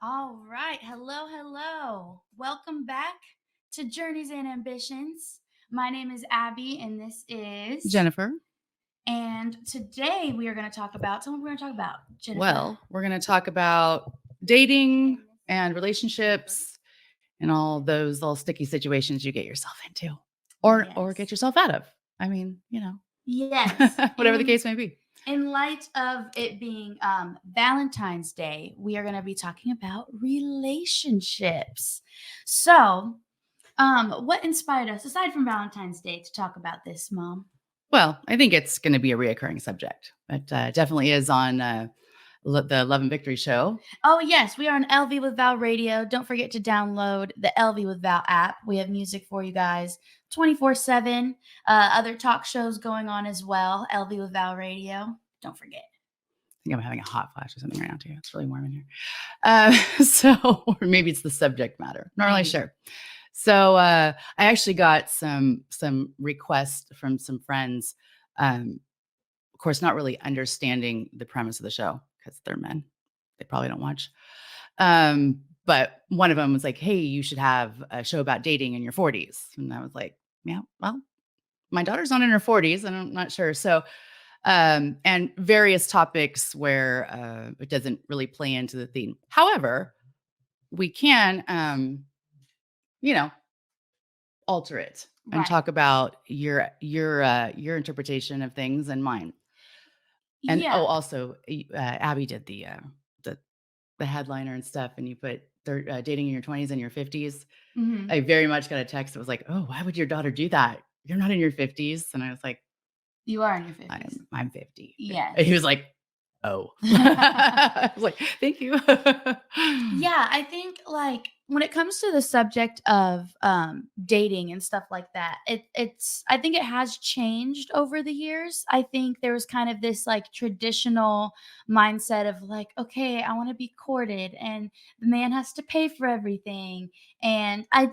All right. Hello, hello. Welcome back to Journeys and Ambitions. My name is Abby, and this is. Jennifer. And today we are going to talk about. Tell me what we're going to talk about, Jennifer. Well, we're going to talk about dating and relationships and all those little sticky situations you get yourself into or get Yes. yourself out of. I mean, Yes. whatever the case may be. In light of it being Valentine's Day, we are going to be talking about relationships. So, what inspired us, aside from Valentine's Day, to talk about this, Mom? Well, I think it's going to be a reoccurring subject. It definitely is on the Love and Victory show. Oh, yes, we are on LV with Val Radio. Don't forget to download the LV with Val app. We have music for you guys 24/7. Other talk shows going on as well. LV with Val Radio. Don't forget. I think I'm having a hot flash or something right now, too. It's really warm in here. Or maybe it's the subject matter. Not really sure. So I actually got some requests from some friends, of course, not really understanding the premise of the show because they're men. They probably don't watch. But one of them was like, hey, you should have a show about dating in your 40s. And I was like, yeah, well, my daughter's not in her 40s and I'm not sure. So, and various topics where it doesn't really play into the theme. However, we can, alter it and talk about your interpretation of things and mine. And also, Abby did the headliner and stuff, and you put dating in your 20s and your 50s. Mm-hmm. I very much got a text that was like, "Oh, why would your daughter do that? You're not in your 50s." And I was like, "You are in your 50s." I'm 50. Yes. And he was like, "Oh." I was like, "Thank you." Yeah, I think like when it comes to the subject of dating and stuff like that, it's I think it has changed over the years. I think there was kind of this like traditional mindset of like, okay, I want to be courted and the man has to pay for everything. And I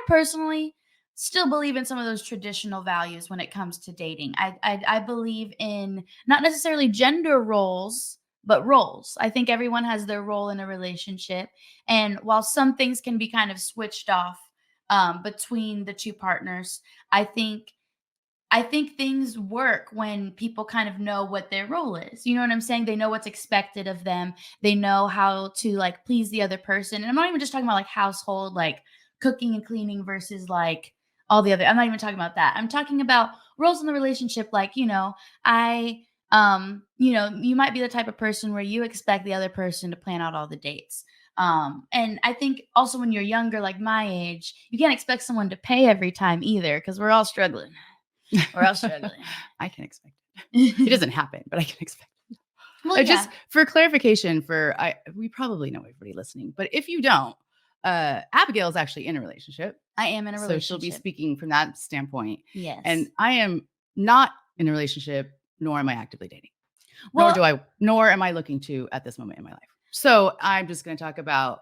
personally still believe in some of those traditional values when it comes to dating. I believe in not necessarily gender roles, but roles. I think everyone has their role in a relationship. And while some things can be kind of switched off between the two partners, I think things work when people kind of know what their role is. You know what I'm saying? They know what's expected of them. They know how to like please the other person. And I'm not even just talking about like household, like cooking and cleaning versus like all the other. I'm not even talking about that. I'm talking about roles in the relationship. Like, you might be the type of person where you expect the other person to plan out all the dates. And I think also when you're younger, like my age, you can't expect someone to pay every time either because we're all struggling. We're all struggling. I can expect it. It doesn't happen, but I can expect it. Well, Just for clarification, we probably know everybody listening, but if you don't, Abigail is actually in a relationship. I am in a relationship. So she'll be speaking from that standpoint. Yes. And I am not in a relationship, nor am I actively dating. Well, nor am I looking to at this moment in my life. So I'm just going to talk about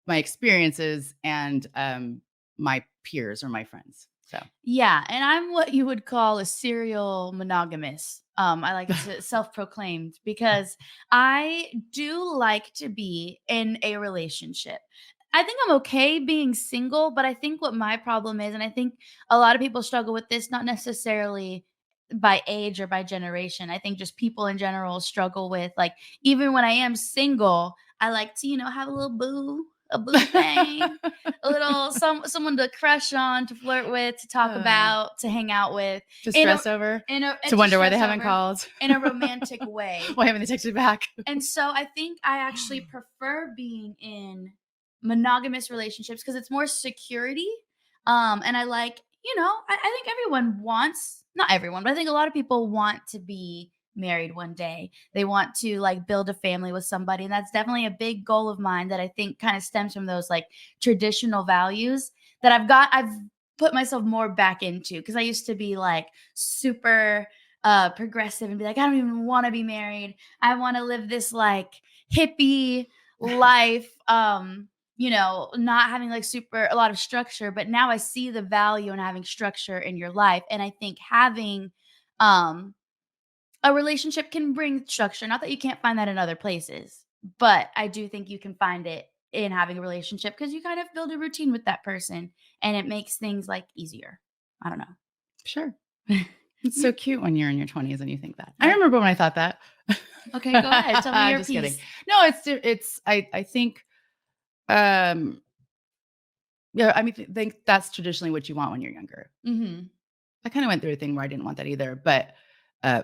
my experiences and my peers or my friends. So yeah, and I'm what you would call a serial monogamous. I like to self-proclaimed because I do like to be in a relationship. I think I'm okay being single, but I think what my problem is, and I think a lot of people struggle with this, not necessarily by age or by generation. I think just people in general struggle with like, even when I am single, I like to, have a little a boo thing, a little someone to crush on, to flirt with, to talk about, to hang out with, to stress over, to wonder why they haven't called in a romantic way. Why haven't they texted back? And so I think I actually prefer being in monogamous relationships because it's more security. And I like, I think everyone wants, not everyone, but I think a lot of people want to be married one day. They want to like build a family with somebody. And that's definitely a big goal of mine that I think kind of stems from those like traditional values that I've put myself more back into because I used to be like super progressive and be like, I don't even want to be married. I want to live this like hippie life. Not having like a lot of structure, but now I see the value in having structure in your life. And I think having a relationship can bring structure. Not that you can't find that in other places, But I do think you can find it in having a relationship because you kind of build a routine with that person and it makes things like easier. I don't Sure. know. It's so cute when you're in your 20s and you think that. I That remember when I thought that. okay, go ahead. Tell me your Just kidding. piece. No, I think, um, yeah, I mean, think that's traditionally what you want when you're younger. Mhm. I kind of went through a thing where I didn't want that either, but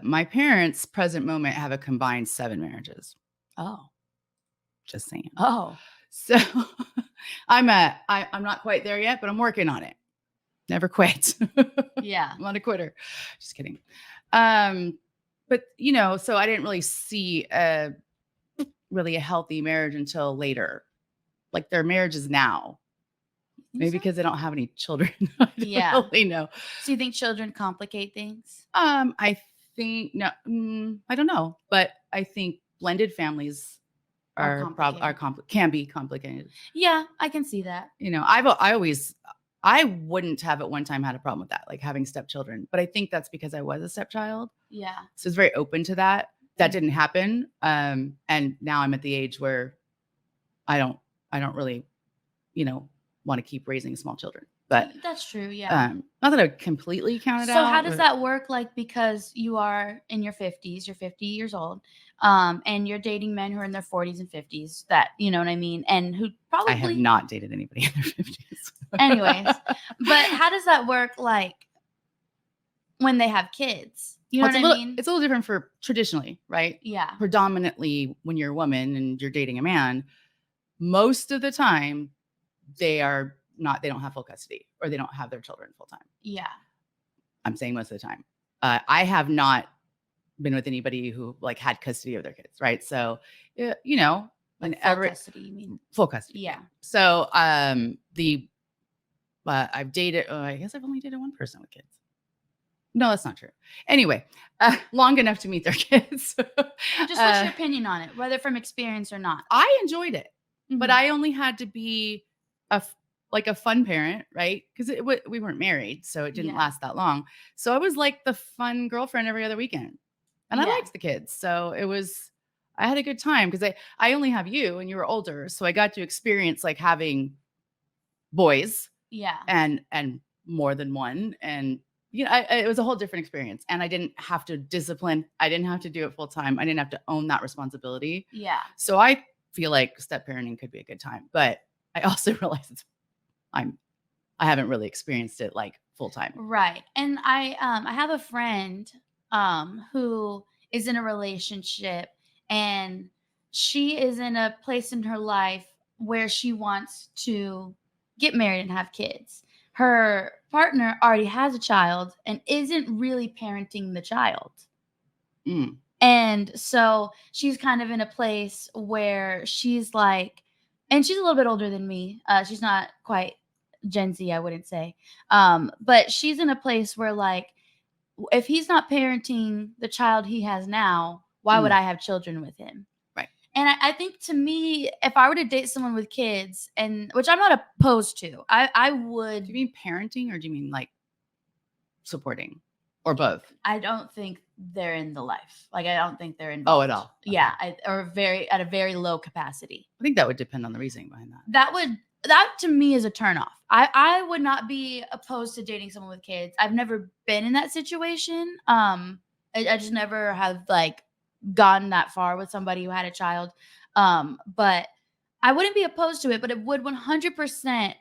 my parents, present moment, have a combined 7 marriages. Oh. Just saying. Oh. So I'm not quite there yet, but I'm working on it. Never quit. I'm Yeah. not a quitter. Just kidding. Um, but so I didn't really see really a healthy marriage until later. Like their marriages now. You think Maybe so? because they don't have any children. I don't Yeah. really know. So you think children complicate things I think no, I don't know, but I think blended families or are complicated? can be complicated. Yeah, I can see that. I wouldn't have at one time had a problem with that, like having stepchildren, but I think that's because I was a stepchild, Yeah. so it's very open to that. That Mm. didn't happen, and now I'm at the age where I don't I don't really you know want to keep raising small children, but That's true, yeah. not that I would completely count it So how out, does but that work, like, because you are in your 50s, you're 50 years old, and you're dating men who are in their 40s and 50s that you know what I mean, and who I have probably not dated anybody in their 50s. anyways, but how does that work, like, when they have kids? You know Well, what I mean? it's a little different for traditionally, right? Yeah, Predominantly when you're a woman and you're dating a man, most of the time they don't have full custody or they don't have their children full time. yeah, I'm saying most of the time. I have not been with anybody who like had custody of their kids, right? So, like, full whenever custody, you mean? full custody, yeah. Yeah, So, the I've dated. I guess I've only dated one person with kids. No, that's not true. Anyway, long enough to meet their kids. just what's uh, your opinion on it, whether from experience or not? I enjoyed it, but Mhm. I only had to be like a fun parent, right? Because we weren't married, so it didn't Yeah, last that long. So I was like the fun girlfriend every other weekend, and I yeah, liked the kids. So I had a good time because I only have you, and you were older, so I got to experience like having boys yeah, and more than one, and it was a whole different experience, and I didn't have to discipline. I didn't have to do it full time. I didn't have to own that responsibility. yeah. So I feel like step parenting could be a good time, but I also realize I'm I haven't really experienced it like full time. Right. And I have a friend who is in a relationship and she is in a place in her life where she wants to get married and have kids. Her partner already has a child and isn't really parenting the child. Mm, And so she's kind of in a place where she's like, and she's a little bit older than me. She's not quite Gen Z, I wouldn't say. But she's in a place where, like, if he's not parenting the child he has now, why would mm, I have children with him? right. And I think to me, if I were to date someone with kids, and which I'm not opposed to, I Do you would. mean parenting or do you mean like supporting or both? I don't think they're in the life. Like, I don't think they're Oh, at involved. all. Yeah, Okay. or very at a very low capacity. I think that would depend on the reasoning behind that. That to me is a turn off. I would not be opposed to dating someone with kids. I've never been in that situation. I just never have like gotten that far with somebody who had a child. But I wouldn't be opposed to it, but it would 100%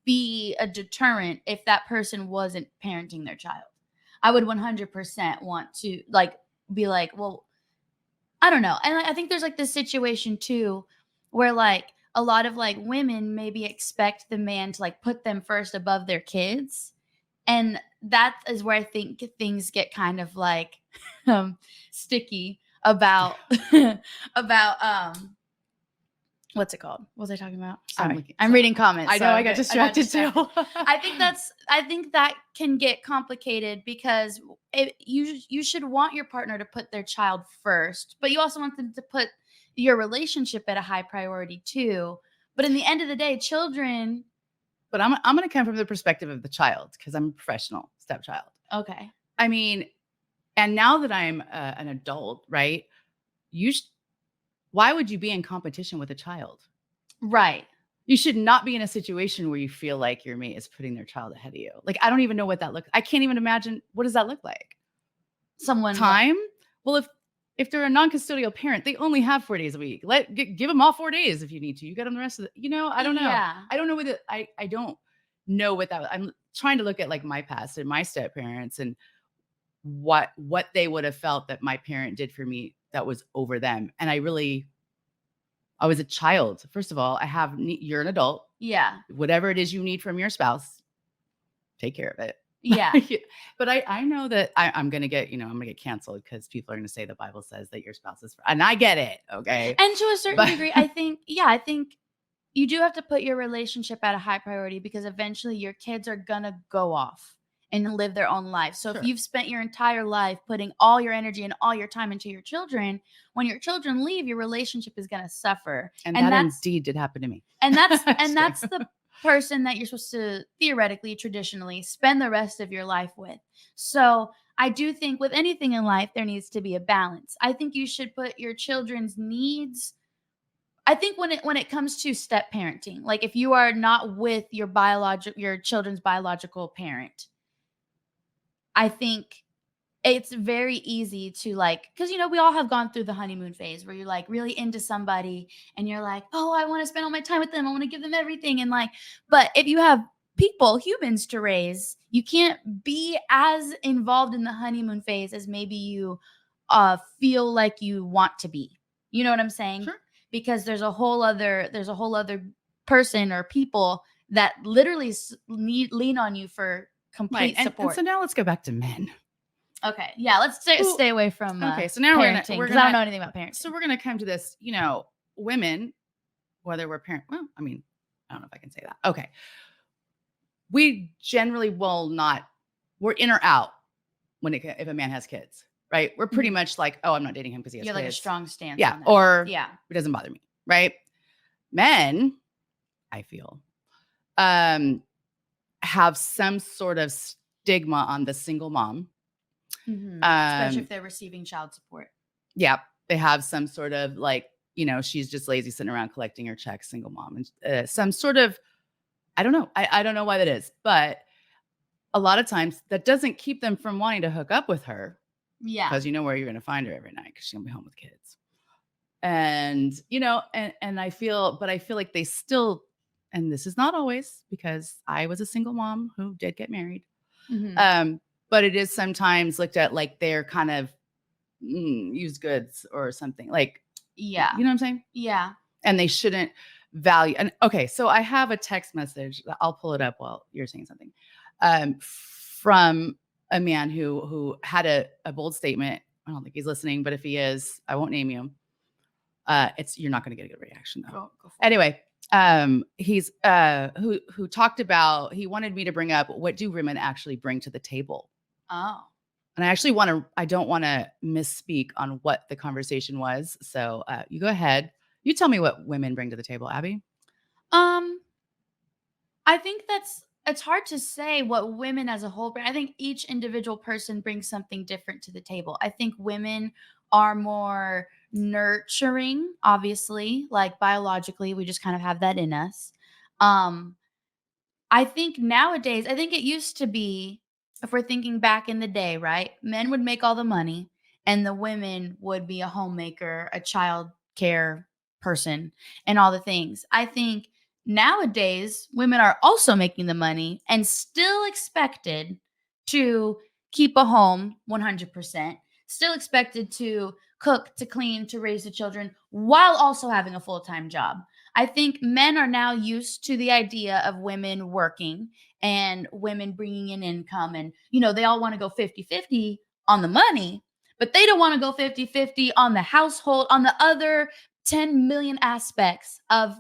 be a deterrent if that person wasn't parenting their child. I would 100% want to like be like, well, I don't know. And I think there's like this situation too where like a lot of like women maybe expect the man to like put them first above their kids. And that is where I think things get kind of like sticky about about what's it called? What was I talking about? I'm Sorry. looking. I'm reading comments. I So know I got I got distracted too. distracted. I think that can get complicated because you should want your partner to put their child first, but you also want them to put your relationship at a high priority too. But in the end of the day, children. But I'm going to come from the perspective of the child because I'm a professional stepchild. Okay. I mean, and now that I'm an adult, right? You why would you be in competition with a child? Right. You should not be in a situation where you feel like your mate is putting their child ahead of you. Like, I don't even know what that I can't even imagine, what does that look like? Someone like Time? Well, if they're a non-custodial parent, they only have 4 days a week. Give them all 4 days if you need to. You get them the rest of the, I don't know. yeah. I don't know what I don't know what that, I'm trying to look at like my past and my step parents and what they would have felt that my parent did for me that was over them. And I was a child. First of all, you're an adult. Yeah. Whatever it is you need from your spouse, take care of it. Yeah. But I know that I'm gonna get, I'm gonna get canceled because people are gonna say the Bible says that your spouse is, and I get it, okay. And to a certain But degree, I think you do have to put your relationship at a high priority because eventually your kids are gonna go off and live their own life. So if Sure. you've spent your entire life putting all your energy and all your time into your children, when your children leave, your relationship is gonna suffer. and that indeed did happen to me. And that's True. the person that you're supposed to theoretically, traditionally spend the rest of your life with. So I do think with anything in life, there needs to be a balance. I think you should put your children's needs. I think when it comes to step parenting, like if you are not with your children's biological parent, I think it's very easy to like, because we all have gone through the honeymoon phase where you're like really into somebody and you're like, oh, I want to spend all my time with them, I want to give them everything, and like, but if you have humans to raise, you can't be as involved in the honeymoon phase as maybe you feel like you want to be. You know what I'm saying? Sure. Because there's a whole other person or people that literally lean on you for complete Right. And support. so now let's go back to men. Okay, yeah, let's stay away from Okay, so now parenting we're because I don't gonna know anything about parenting. so we're gonna come to this, women, whether we're parent, well, I mean, I don't know if I can say that. Okay. We generally will not, we're in or out if a man has kids, right? We're pretty Mhm. much like, oh, I'm not dating him because he has You have like a kids. strong stance Yeah. on that. Or Yeah. it doesn't bother me, right? Men, I feel, um, have some sort of stigma on the single mom. Especially Um, if they're receiving child support. yeah, they have some sort of like, she's just lazy sitting around collecting her checks, single mom, and some sort of, I don't know. I don't know why that is, but a lot of times that doesn't keep them from wanting to hook up with her Yeah. because you know where you're going to find her every night because she's going to be home with kids. And, and I feel like they still, and this is not always because I was a single mom who did get married. Mhm. But it is sometimes looked at like they're kind of used goods or something like, Yeah. you know what I'm saying? Yeah. And they shouldn't value. And okay, so I have a text message. I'll pull it up while you're saying something, from a man who had a bold statement. I don't think he's listening, but if he is, I won't name you. You're not going to get a good reaction though. Go Anyway, he's who talked about, he wanted me to bring up, what do women actually bring to the table? Oh. And I don't want to misspeak on what the conversation was. So you go ahead. You tell me what women bring to the table, Abby. I think it's hard to say what women as a whole bring. I think each individual person brings something different to the table. I think women are more nurturing, obviously, like biologically, we just kind of have that in us. Um, I think nowadays, I think it used to be, if we're thinking back in the day, right? Men would make all the money and the women would be a homemaker, a child care person, and all the things. I think nowadays women are also making the money and still expected to keep a home 100%, still expected to cook, to clean, to raise the children while also having a full-time job. I think men are now used to the idea of women working and women bringing in income. And, they all want to go 50-50 on the money, but they don't want to go 50-50 on the household, on the other 10 million aspects of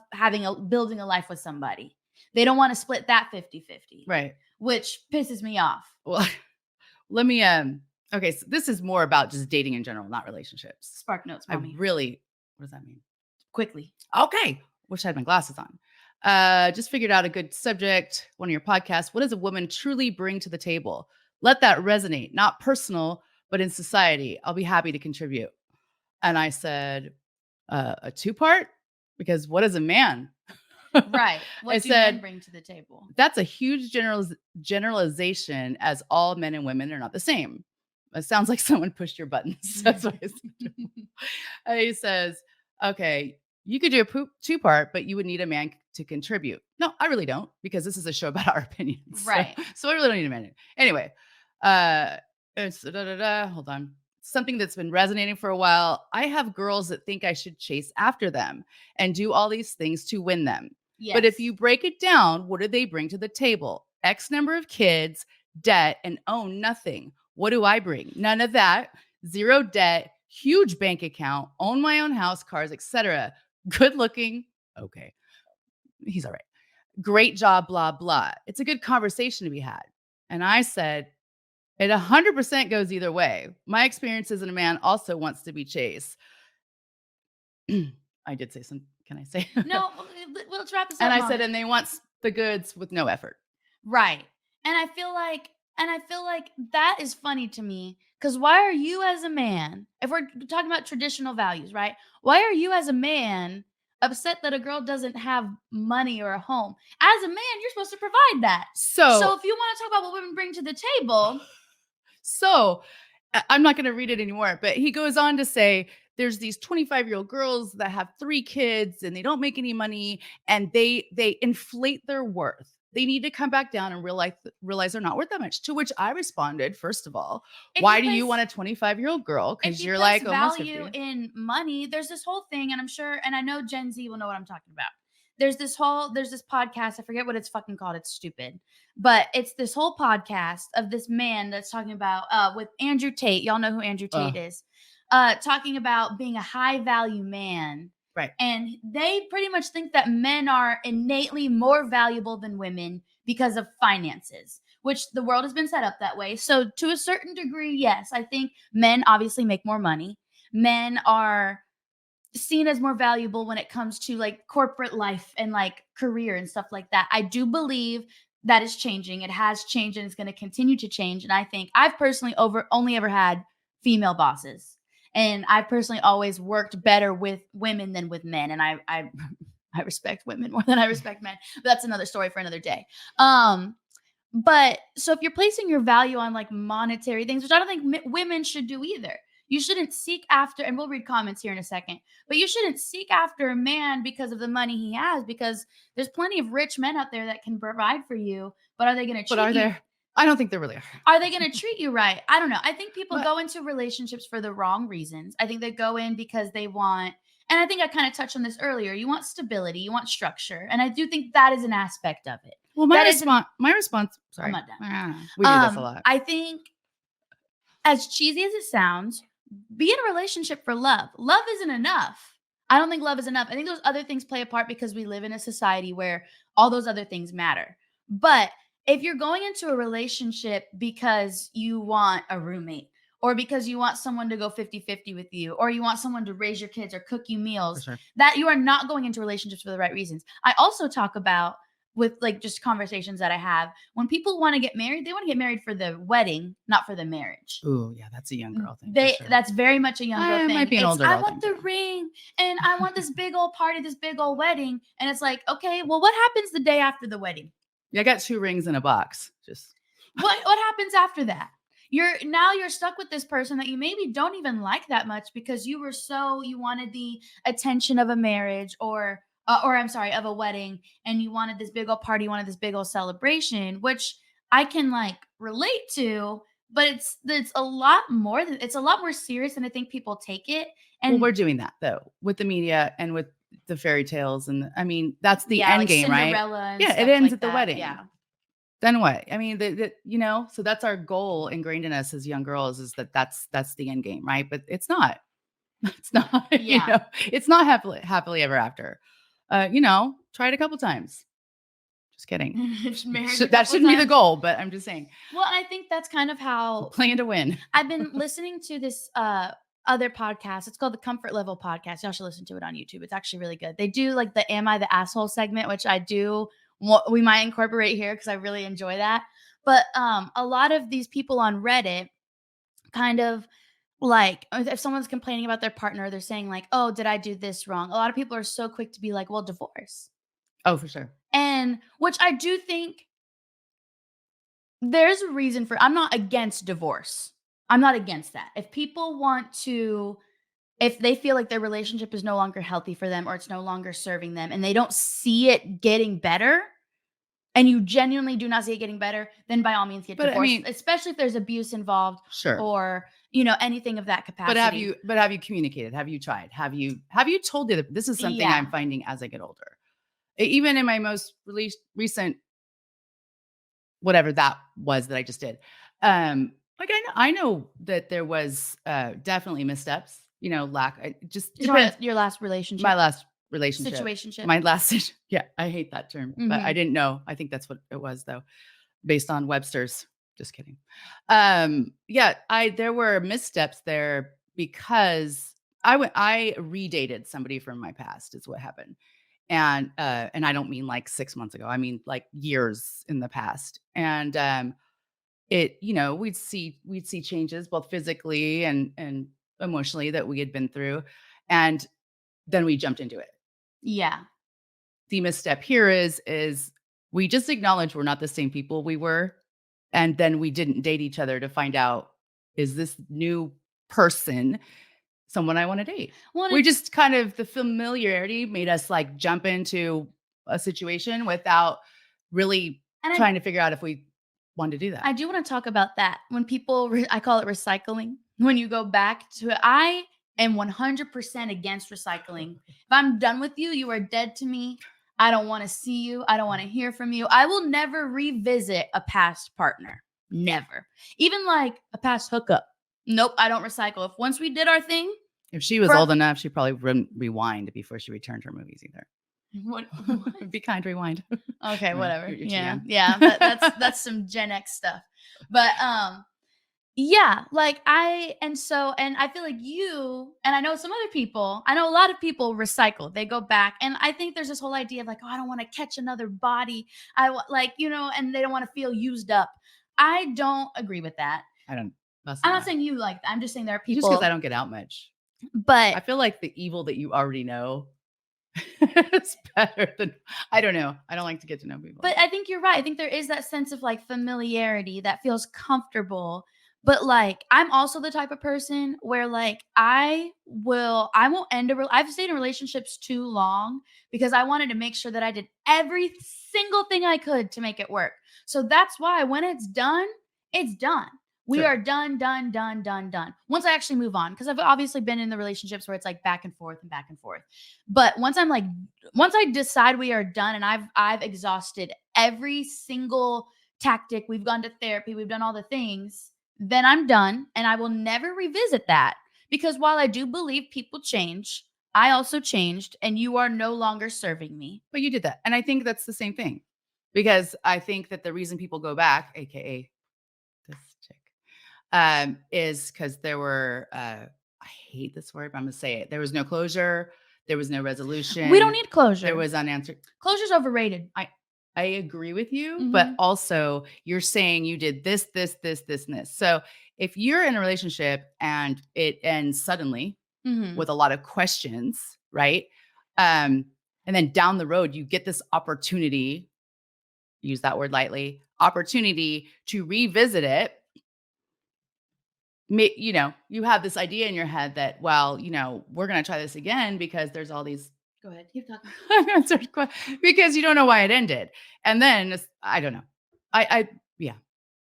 building a life with somebody. They don't want to split that 50-50, Right. which pisses me off. Well, let me, okay, so this is more about just dating in general, not relationships. Spark notes, mommy. What does that mean? Quickly. Okay. Wish I had my glasses on. Just figured out a good subject, one of your podcasts. What does a woman truly bring to the table? Let that resonate, not personal, but in society. I'll be happy to contribute. And I said, A two-part? Because what is a man? Right. I What do men said, bring to the table? that's a huge generalization, as all men and women are not the same. It sounds like someone pushed your buttons. That's what I said. He says, okay, you could do a two-part, but you would need a man to contribute. No, I really don't, because this is a show about our opinions. Right. So I really don't need a man. Anyway, uh, it's hold on. Something that's been resonating for a while. I have girls that think I should chase after them and do all these things to win them. But if Yes. you break it down, what do they bring to the table? X number of kids, debt, and own nothing. What do I bring? None of that. Zero debt, huge bank account, own my own house, cars, etc. Good looking. Okay. He's all right. Great job, blah, blah. It's a good conversation to be had. And I said, it 100% goes either way. My experience as a man also wants to be chased. I did say some. Can I say? No, let's wrap this And up, I Mom. said, and they want the goods with no effort. Right. And I feel like that is funny to me, cuz why are you as a man, if we're talking about traditional values, right? Why are you as a man upset that a girl doesn't have money or a home? As a man, you're supposed to provide that. So So, if you want to talk about what women bring to the table, so I'm not going to read it anymore, but he goes on to say there's these 25-year-old girls that have 3 kids and they don't make any money, and they inflate their worth. They need to come back down and realize they're not worth that much. To which I responded, first of all, if you why do you place want a 25-year-old girl? if Because you you're place like almost value 50. in money, there's this whole thing, and I'm sure, and I know Gen Z will know what I'm talking about. There's this podcast, I forget what it's fucking called, it's stupid. But it's this whole podcast of this man that's talking about with Andrew Tate. Y'all know who Andrew Tate is. Talking about being a high value man. Right. And they pretty much think that men are innately more valuable than women because of finances, which the world has been set up that way. So, to a certain degree, yes, I think men obviously make more money. Men are seen as more valuable when it comes to like corporate life and like career and stuff like that. I do believe that is changing. It has changed and it's going to continue to change. And I think I've personally only ever had female bosses. And I personally always worked better with women than with men. And I respect women more than I respect men. But that's another story for another day. But so if you're placing your value on like monetary things, which I don't think women should do either, you shouldn't seek after, and we'll read comments here in a second, but you shouldn't seek after a man because of the money he has, because there's plenty of rich men out there that can provide for you. But are they going to But treat are you? there? I don't think there really are. Are they going to treat you right? I don't know. I think people But go into relationships for the wrong reasons. I think they go in because they want, and I think I kind of touched on this earlier. You want stability, you want structure, and I do think that is an aspect of it. well, That is an my response. I'm Sorry, not done. we do this a lot. I think, as cheesy as it sounds, be in a relationship for love. Love isn't enough. I don't think love is enough. I think those other things play a part because we live in a society where all those other things matter. But if you're going into a relationship because you want a roommate, or because you want someone to go 50-50 with you, or you want someone to raise your kids or cook you For meals, sure. that you are not going into relationships for the right reasons. I also talk about, with like just conversations that I have, when people want to get married, they want to get married for the wedding, not for the marriage. Ooh, yeah, that's a young girl thing. They For sure. That's very much a young girl It thing. might be an It's older I girl want thing the too. ring and I want this big old party, this big old wedding. And it's like, okay, well, what happens the day after the wedding? Yeah, I got 2 rings in a box. Just What happens after that? You're stuck with this person that you maybe don't even like that much because you wanted the attention of a marriage, or I'm sorry, of a wedding, and you wanted this big old party, you wanted this big old celebration, which I can like relate to, but it's a lot more than it's a lot more serious than I think people take it. well, And we're doing that though with the media and with the fairy tales, and I mean that's the yeah, end like game, right? Cinderella and Yeah, it stuff ends like at the that. wedding. Yeah. Then what? I mean, so that's our goal ingrained in us as young girls, is that's the end game, right? But it's not. It's not. Yeah. It's not happily ever after. Try it a couple times. Just kidding. Married a That couple shouldn't be the times. goal, but I'm just saying, Well, I think that's kind of we're how playing to win. I've been listening to this other podcast. It's called the Comfort Level Podcast. Y'all should listen to it on YouTube. It's actually really good. They do like the Am I the Asshole segment, which I do we might incorporate here because I really enjoy that. But a lot of these people on Reddit kind of Like, if someone's complaining about their partner, they're saying like, "Oh, did I do this wrong?" A lot of people are so quick to be like, "Well, divorce." Oh, for sure. And which I do think there's a reason for I'm not against divorce. I'm not against that. If people want to if they feel like their relationship is no longer healthy for them or it's no longer serving them and they don't see it getting better, and you genuinely do not see it getting better, then by all means get But I divorced, mean, especially if there's abuse involved sure. or, anything of that But capacity. have you communicated? Have you tried? Have you told the other this is something Yeah. I'm finding as I get older. Even in my most recent whatever that was that I just did. Like I know that there was definitely missteps, lack it just You're talking depends. about your last My relationship? last relationship. Situationship? My last yeah, I hate that term, but I Mhm. didn't know. I think that's what it was though, based on Webster's. Just kidding. Yeah, I there were missteps there because I redated somebody from my past is what happened. And I don't mean like 6 months ago. I mean like years in the past. And we'd see changes both physically and emotionally that we had been through. And then we jumped into it. Yeah. The misstep here is we just acknowledge we're not the same people we were, and then we didn't date each other to find out, is this new person someone I wanna date? Well, We and just kind of the familiarity made us, like, jump into a situation without really I trying to figure out if we wanted to do that. I do wanna talk about that. When people I call it recycling. When you go back to it, I am 100% against recycling. If I'm done with you, you are dead to me. I don't wanna see you. I don't wanna hear from you. I will never revisit a past partner. Never. Even, like, a past hookup. Nope, I don't recycle. If once we did our thing, If she was old perfect. enough, she probably wouldn't rewind before she returned her movies either. What? Be kind, rewind. Okay, Anyway, whatever. you're too Yeah, young. yeah, that's some Gen X stuff. But, yeah, like, I feel like you and I know some other people I know a lot of people recycle, they go back, and I think there's this whole idea of, like, "Oh, I don't wanna catch another body." And they don't wanna feel used up. I don't agree with that. I don't that's I'm not not saying you like that, I'm just saying there are just because I people don't get out much. but I feel like the evil that you already know is better than I don't know. I don't like to get to know people. But I think you're right. I think there is that sense of, like, familiarity that feels comfortable, but, like, I'm also the type of person where, like, I won't end a rel I've stayed in relationships too long because I wanted to make sure that I did every single thing I could to make it work. So that's why when it's done, it's done. We Sure. are done, done, done, done, done. Once I actually move on, because 'cause I've obviously been in the relationships where it's, like, back and forth and back and forth. But once I decide we are done and I've exhausted every single tactic, we've gone to therapy, we've done all the things, then I'm done and I will never revisit that because while I do believe people change, I also changed and you are no longer serving me. But you did that. And I think that's the same thing. Because I think that the reason people go back, aka this chick, is because there were I hate this word, but I'm gonna say it. There was no closure, there was no We don't resolution, need there closure. was unanswered. Closure's overrated. I agree with you, but Mhm. also you're saying you did this, this, this, this, and this. So if you're in a relationship and it ends suddenly Mhm. with a lot of questions, right? Um, and then down the road, you get this opportunity, use that word lightly, opportunity to revisit it. You have this idea in your head that, well, we're going to try this again because there's all these Go ahead. Keep talking. unanswered because you don't know why it ended. And then I don't know. Yeah,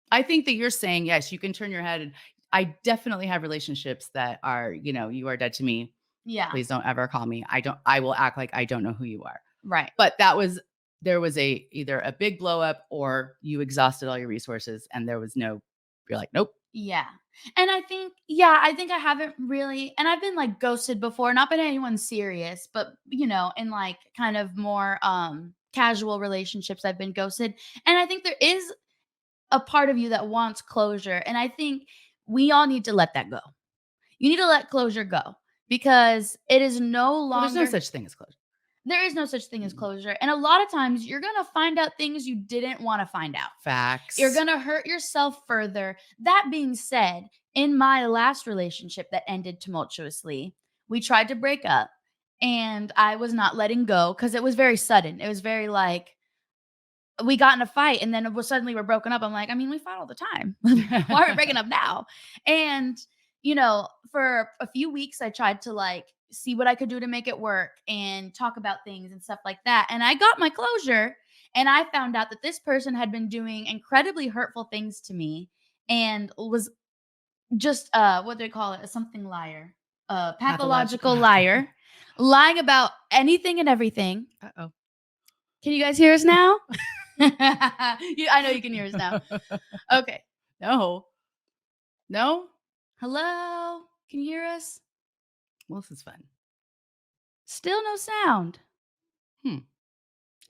I think that you're saying, yes, you can turn your head. And I definitely have relationships that are, you are dead to me. Yeah. Please don't ever call me. I will act like I don't know who you are. Right. But there was either a big blow up or you exhausted all your resources and you're like, nope. Yeah. And I think I haven't really and I've been like ghosted before, not been anyone serious, but in like kind of more casual relationships I've been ghosted. And I think there is a part of you that wants closure. And I think we all need to let that go. You need to let closure go because it is no Well, there's no longer such thing as closure. There is no such thing as Mm. closure. And a lot of times you're going to find out things you didn't want to find out. You're Facts. going to hurt yourself further. That being said, in my last relationship that ended tumultuously, we tried to break up and I was not letting go because it was very sudden. It was very like, we got in a fight and then suddenly we're broken up. I'm like, I mean, we fight all the time. Why are we breaking up now? And, for a few weeks, I tried to like see what I could do to make it work and talk about things and stuff like that. And I got my closure and I found out that this person had been doing incredibly hurtful things to me and was just, what do they call it? A something liar, a Pathological. pathological liar, lying about anything and everything. Uh-oh. Can you guys hear us now? I know you can hear us now. Okay. No. No? Hello? Can you hear us? Well, this is fun. Still no sound. Hmm.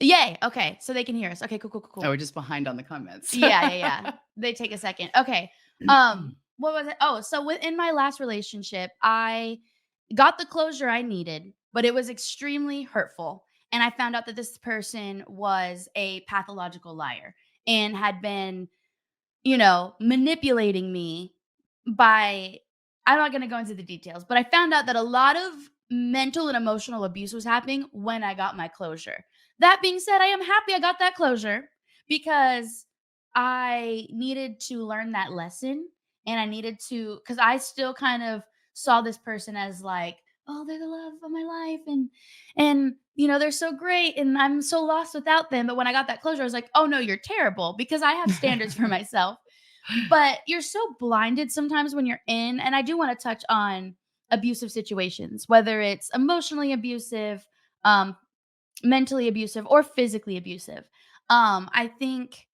Yay. Okay. So they can hear us. Okay, cool, cool, cool, Oh, cool. we're just behind on the comments. Yeah. They take a second. Okay. What was it? Oh, so within my last relationship, I got the closure I needed, but it was extremely hurtful. And I found out that this person was a pathological liar and had been manipulating me by I'm not gonna go into the details, but I found out that a lot of mental and emotional abuse was happening when I got my closure. That being said, I am happy I got that closure because I needed to learn that lesson and I needed to because I still kind of saw this person as like, oh, they're the love of my life and they're so great and I'm so lost without them. But when I got that closure, I was like, oh no, you're terrible because I have standards for myself. But you're so blinded sometimes when you're in, and I do want to touch on abusive situations, whether it's emotionally abusive, um, mentally abusive, or physically abusive. I think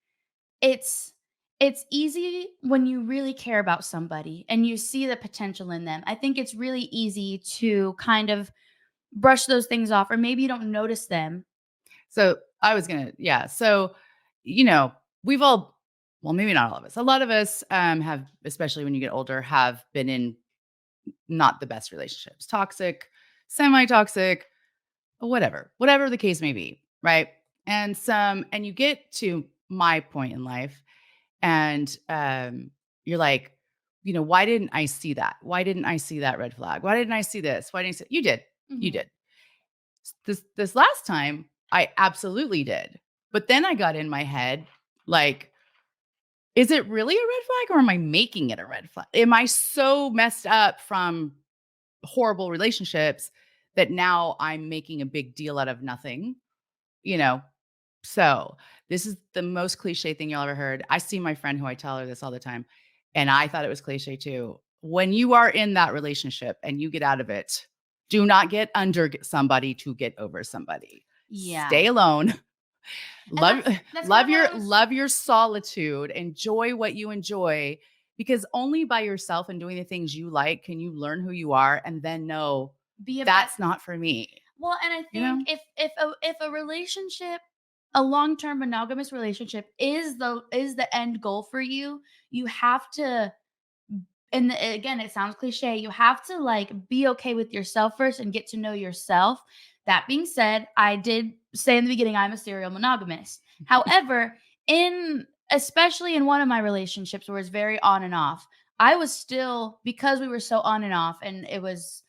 it's it's easy when you really care about somebody and you see the potential in them. I think it's really easy to kind of brush those things off, or maybe you don't notice them. So I was gonna, yeah. So, you know, we've all, well, maybe not all of us. A lot of us have, especially when you get older, have been in not the best relationships, toxic, semi-toxic, whatever the case may be, right? And you get to my point in life, and you're like, why didn't I see that? Why didn't I see that red flag? Why didn't I see this? Why didn't I see? You Mhm. did. This last time, I absolutely did. But then I got in my head, like, is it really a red flag or am I making it a red flag? Am I so messed up from horrible relationships that now I'm making a big deal out of nothing? You know, so this is the most cliche thing you'll ever heard. I see my friend who I tell her this all the time, and I thought it was cliche too. When you are in that relationship and you get out of it, do not get under somebody to get over somebody. Yeah. Stay alone. And Love that's kind of what I was love your solitude. Enjoy what you enjoy, because only by yourself and doing the things you like can you learn who you are and then know be a bet that's not for me, Well, and I you think know? if a relationship, a long-term monogamous relationship is the end goal for you, you have to again, it sounds cliche, you have to like be okay with yourself first and get to know yourself. That being said, I did say in the beginning I'm a serial monogamist. However, in especially in one of my relationships where it's very on and off, I was still because we were so on and off and it was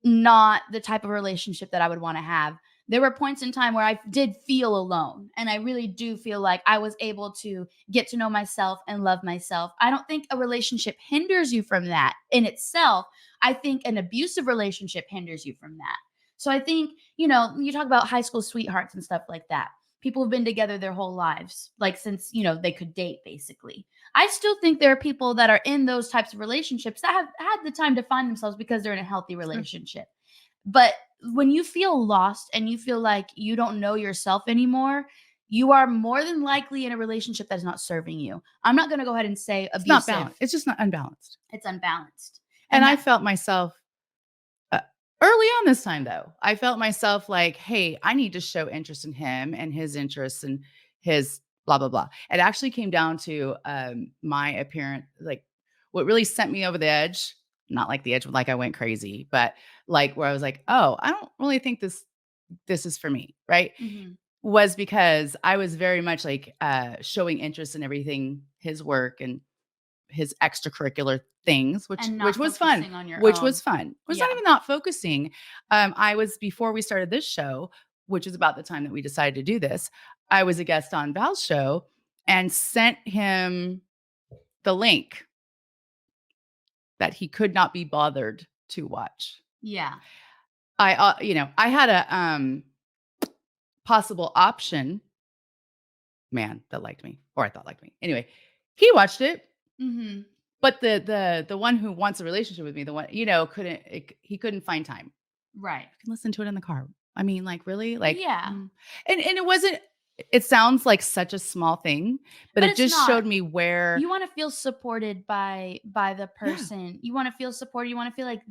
not the type of relationship that I would want to have. There were points in time where I did feel alone, and I really do feel like I was able to get to know myself and love myself. I don't think a relationship hinders you from that in itself. I think an abusive relationship hinders you from that. So I think, you talk about high school sweethearts and stuff like that. People have been together their whole lives, like since, they could date basically. I still think there are people that are in those types of relationships that have had the time to find themselves because they're in a healthy Sure. relationship. But when you feel lost and you feel like you don't know yourself anymore, you are more than likely in a relationship that is not serving you. I'm not going to go ahead and say It's not abusive. balanced. It's just not unbalanced. It's unbalanced. And And I that felt myself uh, early on this time, though. I felt myself like, hey, I need to show interest in him and his interests and his blah, blah, blah. It actually came down to my appearance, like what really sent me over the edge, not like the edge, like I went crazy, but like where I was like, oh, I don't really think this this is for me, right? Mhm. Was because I was very much like showing interest in everything, his work and his extracurricular things, And which not was fun, focusing on your which own. was fun. It was not Yeah. even not focusing. I was before we started this show, which is about the time that we decided to do this. I was a guest on Val's show and sent him the link that he could not be bothered to watch. Yeah. I had a possible option man that liked me, or I thought liked me. Anyway, he watched it, Mhm. but the one who wants a relationship with me, the one he couldn't find time. Right. I can listen to it in the car. I mean, like really, like, Yeah. and it wasn't. It sounds like such a small thing, but But it it's just not. showed me where. You wanna feel supported by the Yeah, person. You wanna feel supported, you wanna feel like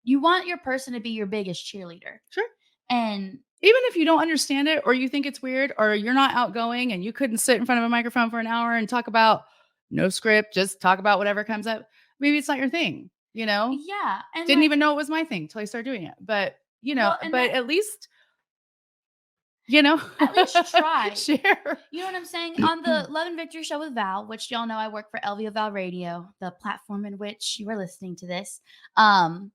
you want your person to be your biggest cheerleader. sure. And Even if you don't understand it or you think it's weird or you're not outgoing and you couldn't sit in front of a microphone for an hour and talk about no script, just talk about whatever comes up, maybe it's not your thing, you know? yeah, and, Didn't like even know it was my thing till I started doing it. But, well, and but that at least, you know, at least try. share. You know what I'm saying? On the Love and Victory show with Val, which y'all know I work for LV Val Radio, the platform in which you are listening to this. On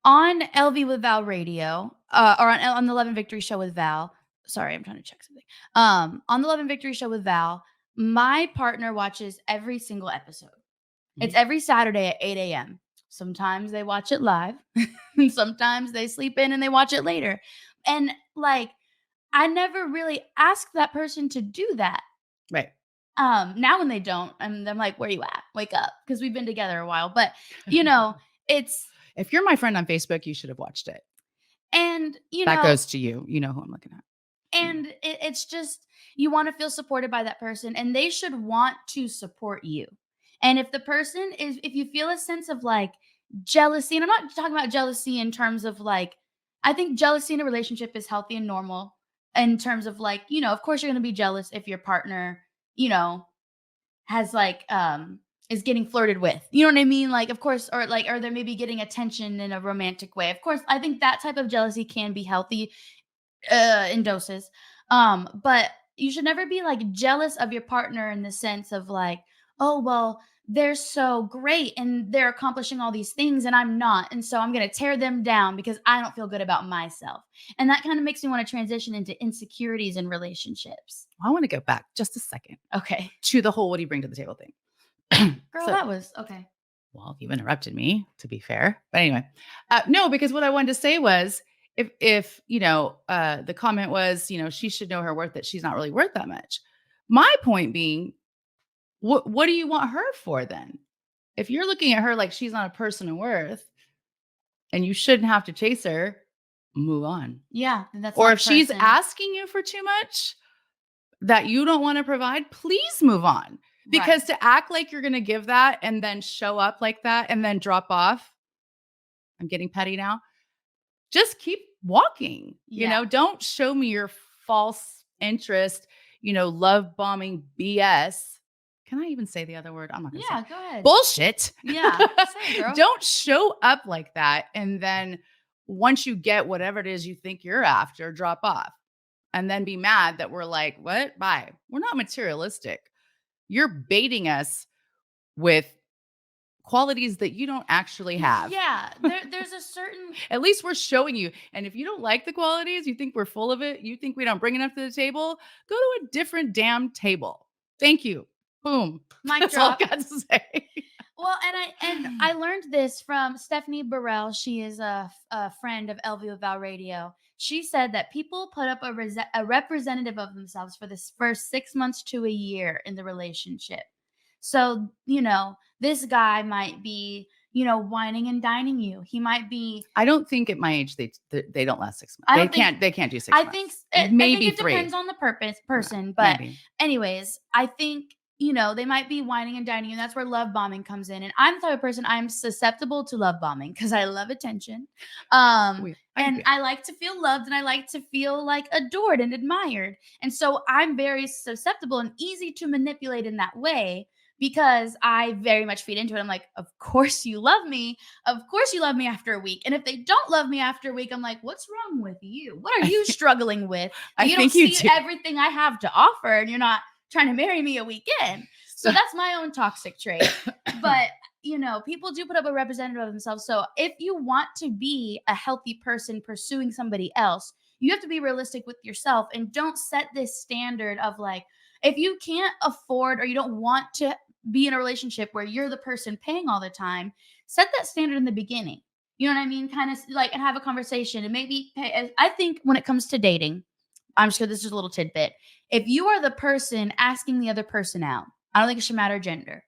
LV with Val Radio, or on the Love and Victory show with Val. Sorry, I'm trying to check something. On the Love and Victory show with Val, my partner watches every single episode. It's Mhm. every Saturday at 8 a.m. Sometimes they watch it live, and sometimes they sleep in and they watch it later. And like, I never really asked that person to do that. Right. Now when they don't, I'm like, "Where you at? Wake up," because we've been together a while. But you know, it's If you're my friend on Facebook, you should have watched it. and you That know, goes to you. You know who I'm looking at. Mm. and it's just you want to feel supported by that person, and they should want to support you. And if the person is, if you feel a sense of like jealousy, and I'm not talking about jealousy in terms of like, I think jealousy in a relationship is healthy and normal in terms of like, of course you're going to be jealous if your partner, you know, has like is getting flirted with. You know what I mean? Like of course, or like, or they're maybe getting attention in a romantic way. Of course, I think that type of jealousy can be healthy in doses. But you should never be like jealous of your partner in the sense of like, oh well, they're so great and they're accomplishing all these things and I'm not. And so I'm gonna tear them down because I don't feel good about myself. And that kind of makes me want to transition into insecurities in relationships. I want to go back just a second Okay. to the whole what do you bring to the table thing. Girl, So that was okay. well, you interrupted me, to be fair. But anyway, no, because what I wanted to say was, if the comment was, she should know her worth, that she's not really worth that much. My point being, what do you want her for then? If you're looking at her like she's not a person of worth, and you shouldn't have to chase her, move on. Yeah, that's Or not if the she's person. asking you for too much that you don't want to provide, please move on. Right. Because to act like you're going to give that and then show up like that and then drop off, I'm getting petty now. Just keep walking. Yeah. Don't show me your false interest, love bombing BS. Can I even say the other word? I'm not going to say Yeah, go ahead. bullshit. Yeah. Say it, girl. Don't show up like that. And then once you get whatever it is you think you're after, drop off and then be mad that we're like, what? Bye. We're not materialistic. You're baiting us with qualities that you don't actually have. Yeah, there's a certain At least we're showing you. And if you don't like the qualities, you think we're full of it, you think we don't bring enough to the table, go to a different damn table. Thank you. Boom. mic That's all I drop. got to say. Well, and I learned this from Stephanie Burrell. She is a friend of LV Val Radio. She said that people put up a representative of themselves for this first 6 months to a year in the relationship. So, this guy might be, whining and dining you. He might be. I don't think at my age they don't last 6 months. I don't think. They can't do 6 I think months. I think Maybe it 3. depends on the person, but Maybe. anyways, I think they might be whining and dining, and that's where love bombing comes in. And I'm the type of person, I'm susceptible to love bombing because I love attention, and I like to feel loved, and I like to feel like adored and admired, and so I'm very susceptible and easy to manipulate in that way. because I very much feed into it. I'm like, of course you love me. Of course you love me after a week. And if they don't love me after a week, I'm like, what's wrong with you? What are I you think struggling with that I you don't think you see do. everything I have to offer and you're not trying to marry me a weekend? So So that's my own toxic trait. But people do put up a representative of themselves. So if you want to be a healthy person pursuing somebody else, you have to be realistic with yourself and don't set this standard of like, if you can't afford or you don't want to be in a relationship where you're the person paying all the time, set that standard in the beginning. You know what I mean? Kind of like, and have a conversation and maybe pay. I think when it comes to dating, I'm just gonna, this is a little tidbit. If you are the person asking the other person out, I don't think it should matter gender.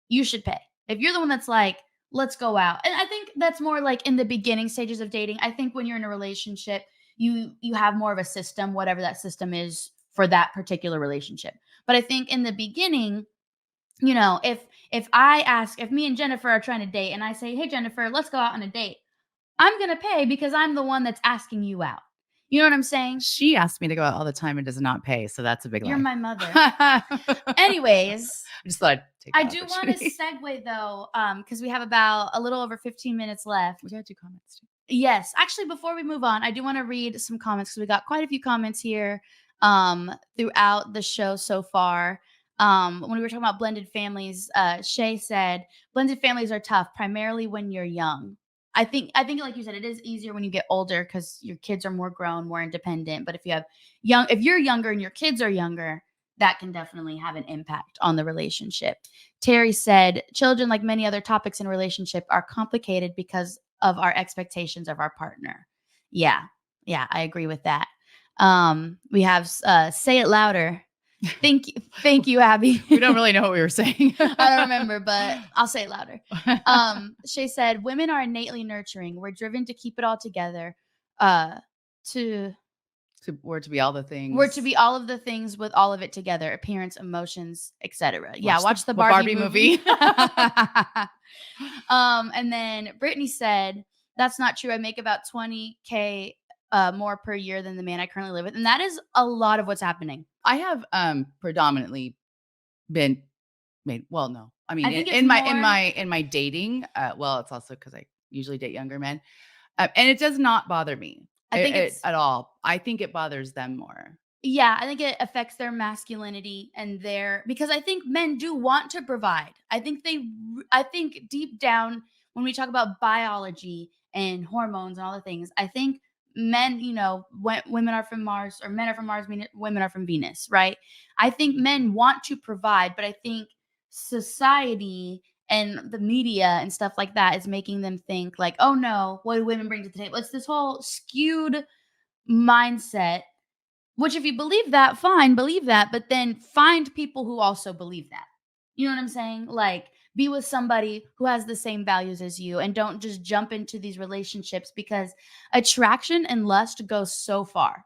You should pay. If you're the one that's like, let's go out. And I think that's more like in the beginning stages of dating. I think when you're in a relationship, you have more of a system, whatever that system is for that particular relationship. But I think in the beginning, if me and Jennifer are trying to date and I say, "Hey Jennifer, let's go out on a date." I'm going to pay because I'm the one that's asking you out. You know what I'm saying? she asks me to go out all the time and does not pay, so that's a big You're lie. my mother. I Anyways, just thought I'd take I that do want to opportunity. segue though, because we have about a little over 15 minutes left. We gotta do comments too. Yes, actually, before we move on, I do want to read some comments because we got quite a few comments here throughout the show so far. When we were talking about blended families, Shay said blended families are tough, primarily when you're young. I think, like you said, it is easier when you get older because your kids are more grown, more independent. But if you're younger and your kids are younger, that can definitely have an impact on the relationship. Terry said, children, like many other topics in relationship, are complicated because of our expectations of our partner. Yeah. Yeah, I agree with that. We have say it louder. Thank you, Abby. We don't really know what we were saying. I don't remember, but I'll say it louder. Shay said, women are innately nurturing. We're driven to keep it all together. Uh to Or to be all the we're to things. be all of the things with all of it together, appearance, emotions, etc. Yeah, watch the Well, Barbie Barbie movie. movie. And then Brittany said, that's not true. I make about 20K more per year than the man I currently live with. And that is a lot of what's happening. I have predominantly been made, well, no. I mean, I think it's in my more, in my dating, well, it's also because I usually date younger men. And it does not bother me I think it's, at all. I think it bothers them more. yeah, I think it affects their masculinity and because I think men do want to provide. I think deep down, when we talk about biology and hormones and all the things, I think men, when women are from Mars or men are from Mars, women are from Venus, right? I think men want to provide, but I think society and the media and stuff like that is making them think like, oh no, what do women bring to the table? It's this whole skewed mindset, which if you believe that, fine, believe that, but then find people who also believe that. You know what I'm saying? Like, be with somebody who has the same values as you and don't just jump into these relationships because attraction and lust go so far.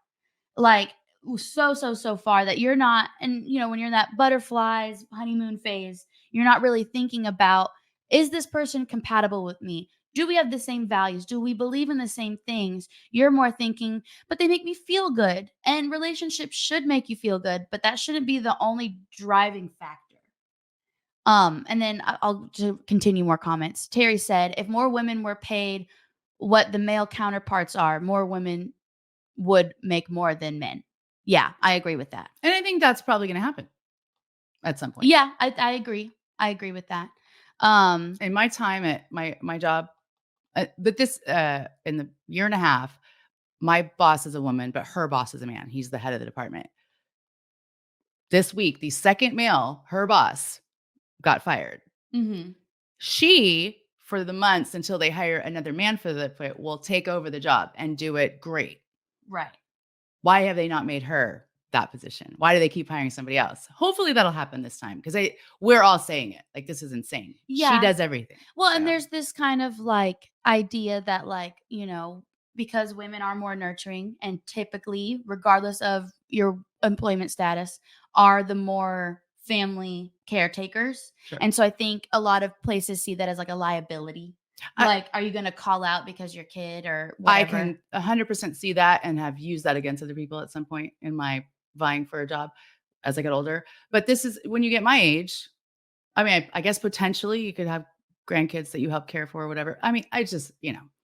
Like, so far that you're not, and when you're in that butterflies honeymoon phase, you're not really thinking about, is this person compatible with me? Do we have the same values? Do we believe in the same things? You're more thinking, but they make me feel good. And relationships should make you feel good, but that shouldn't be the only driving factor. And then I'll to continue more comments. Terry said, if more women were paid what the male counterparts are, more women would make more than men. Yeah, I agree with that. And I think that's probably going to happen at some point. Yeah, I agree. I agree with that. Um, In my time at my job, but this in the year and a half, my boss is a woman, but her boss is a man. He's the head of the department. This week, the second male, her boss, got fired. mhm, She, for the months until they hire another man for will take over the job and do it great. right. Why have they not made her that position? Why do they keep hiring somebody else? Hopefully that'll happen this time because we're all saying it. Like, this is insane. She Yeah. does everything. Well, and So there's this kind of like idea that like, because women are more nurturing and typically, regardless of your employment status, are the more family caretakers. sure. And so I think a lot of places see that as like a liability. I, Like, are you going to call out because your kid or I whatever? can 100% see that and have used that against other people at some point in my vying for a job as I get older. But this is when you get my age, I mean, I guess potentially you could have grandkids that you help care for or whatever. I mean, I just,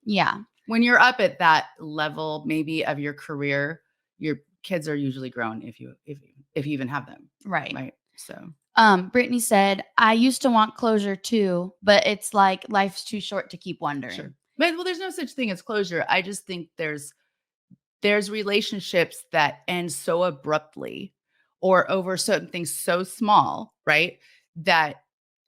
Yeah, when you're up at that level maybe of your career, your kids are usually grown if you even have them, right. right? So, Brittany said, "I used to want closure too, but it's like life's too short to keep wondering." sure. But well, there's no such thing as closure. I just think there's relationships that end so abruptly or over certain things so small, right? That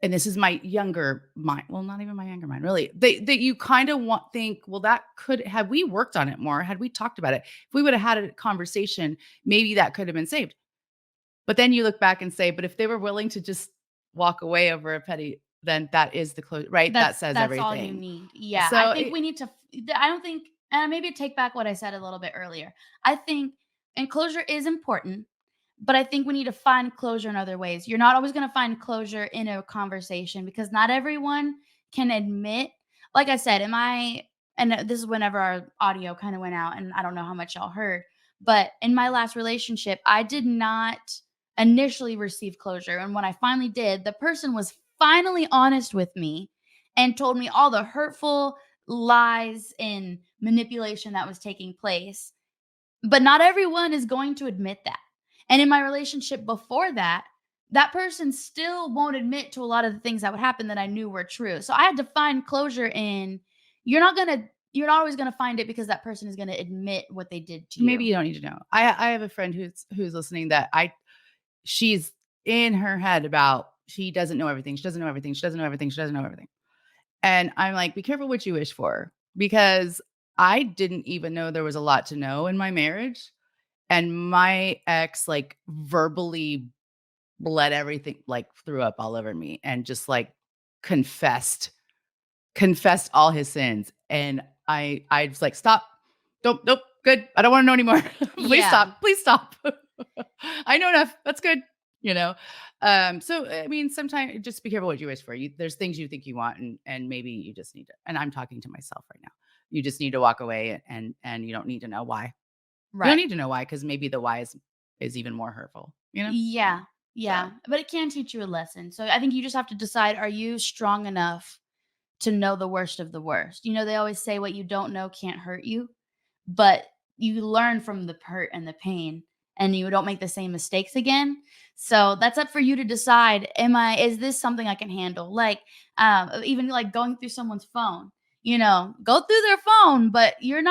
and this is my younger mind, well, not even my younger mind, really. That you kind of want think, well, that could had we worked on it more, had we talked about it, if we would have had a conversation, maybe that could have been saved. But then you look back and say, but if they were willing to just walk away over a petty, then that is the close, right? That says That's all you everything. need. Yeah, I So think we need to I don't think maybe take back what I said a little bit earlier. I think and closure is important, but I think we need to find closure in other ways. You're not always going to find closure in a conversation because not everyone can admit, like I said, and this is whenever our audio kind of went out and I don't know how much y'all heard, but in my last relationship, I did not initially receive closure. And when I finally did, the person was finally honest with me and told me all the hurtful lies and manipulation that was taking place. But not everyone is going to admit that. And in my relationship before that, that person still won't admit to a lot of the things that would happen that I knew were true. So I had to find closure in you're not always going to find it because that person is going to admit what they did to maybe you. you don't need to know. I have a friend who's listening that she's in her head about she doesn't know everything. She doesn't know everything. She doesn't know everything. She doesn't know everything. And I'm like, be careful what you wish for because I didn't even know there was a lot to know in my marriage. And my ex like verbally bled everything, like threw up all over me and just like confessed confessed all his sins. And I was like, stop. Don't nope, good. I don't want to know anymore. Please Yeah. stop. Please stop. I know enough. That's good. You know. So I mean, sometimes just be careful what you wish for. There's things you think you want, and maybe you just need to. And I'm talking to myself right now. You just need to walk away, and you don't need to know why. You don't Right. need to know why because maybe the why is even more hurtful. You know. Yeah. So Yeah. But it can teach you a lesson. So I think you just have to decide, are you strong enough to know the worst of the worst? They always say what you don't know can't hurt you, but you learn from the hurt and the pain and you don't make the same mistakes again. So that's up for you to decide, is this something I can handle? Like even like going through someone's phone, go through their phone, but you're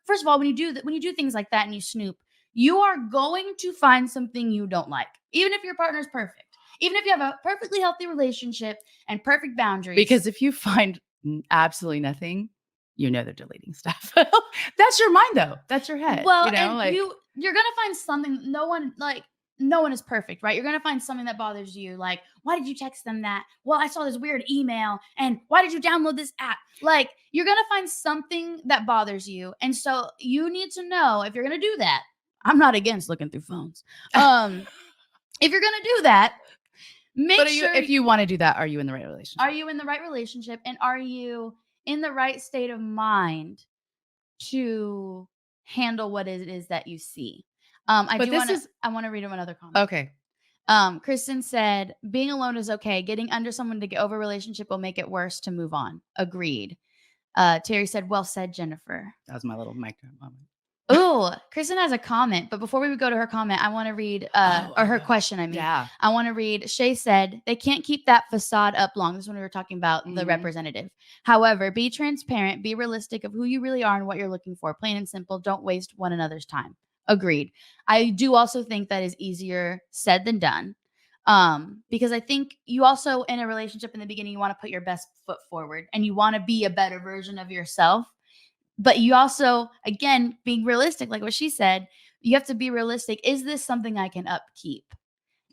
first of all, when you do that, when you do things like that and you snoop, you are going to find something you don't like. Even if your partner's perfect. Even if you have a perfectly healthy relationship and perfect boundaries. because if you find absolutely nothing, you know they're deleting stuff. That's your mind though. That's your head, Well, and like you're gonna find something. No one is perfect, right? You're gonna find something that bothers you. Like, why did you text them that? Well, I saw this weird email, and why did you download this app? Like, you're gonna find something that bothers you, and so you need to know if you're gonna do that. I'm not against looking through phones. If you're gonna do that, but make are you sure if you wanna do that, are you in the right are relationship? you in the right relationship, and are you in the right state of mind to handle what it is that you see. But this is I wanna read him another comment. okay. Kristen said, "Being alone is okay. Getting under someone to get over a relationship will make it worse to move on." Agreed. Terry said, "Well said, Jennifer." That was my little micro moment. Ooh, Kristen has a comment, but before we would go to her comment, I want to read, or her question, I mean. Yeah. I want to read, Shay said, "They can't keep that facade up long." This is when we were talking about the Mhm. representative. "However, be transparent, be realistic of who you really are and what you're looking for. Plain and simple. Don't waste one another's time." Agreed. I do also think that is easier said than done. Because I think you also, in a relationship in the beginning, you want to put your best foot forward and you want to be a better version of yourself, but you also, again, being realistic, like what she said, you have to be realistic. Is this something I can upkeep?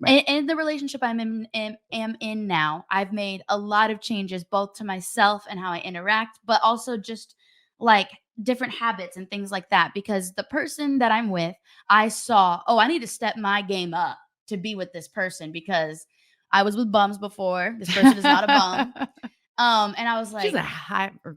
Right. In the relationship am in now, I've made a lot of changes both to myself and how I interact, but also just like different habits and things like that. Because the person that I'm with, I saw, oh, I need to step my game up to be with this person because I was with bums before. This person is not a bum. And I was She's like, a high or,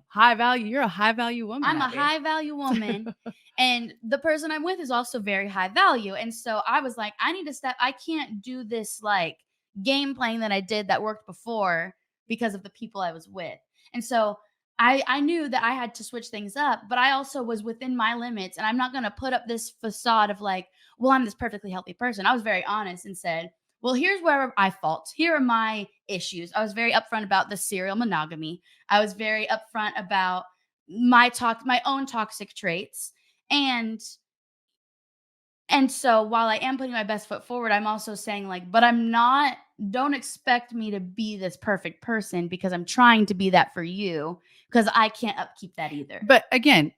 high value. You're a high value woman, I'm a Abby. high value woman. And the person I'm with is also very high value. And so I was like, I need to step, I can't do this like game playing that I did that worked before because of the people I was with. And so I knew that I had to switch things up, but I also was within my limits. And I'm not going to put up this facade of like, well, I'm this perfectly healthy person. I was very honest and said, well, here's where I fault. Here are my issues. I was very upfront about the serial monogamy. I was very upfront about my own toxic traits. And so while I am putting my best foot forward, I'm also saying like, but I'm not, don't expect me to be this perfect person because I'm trying to be that for you because I can't upkeep that either. But again,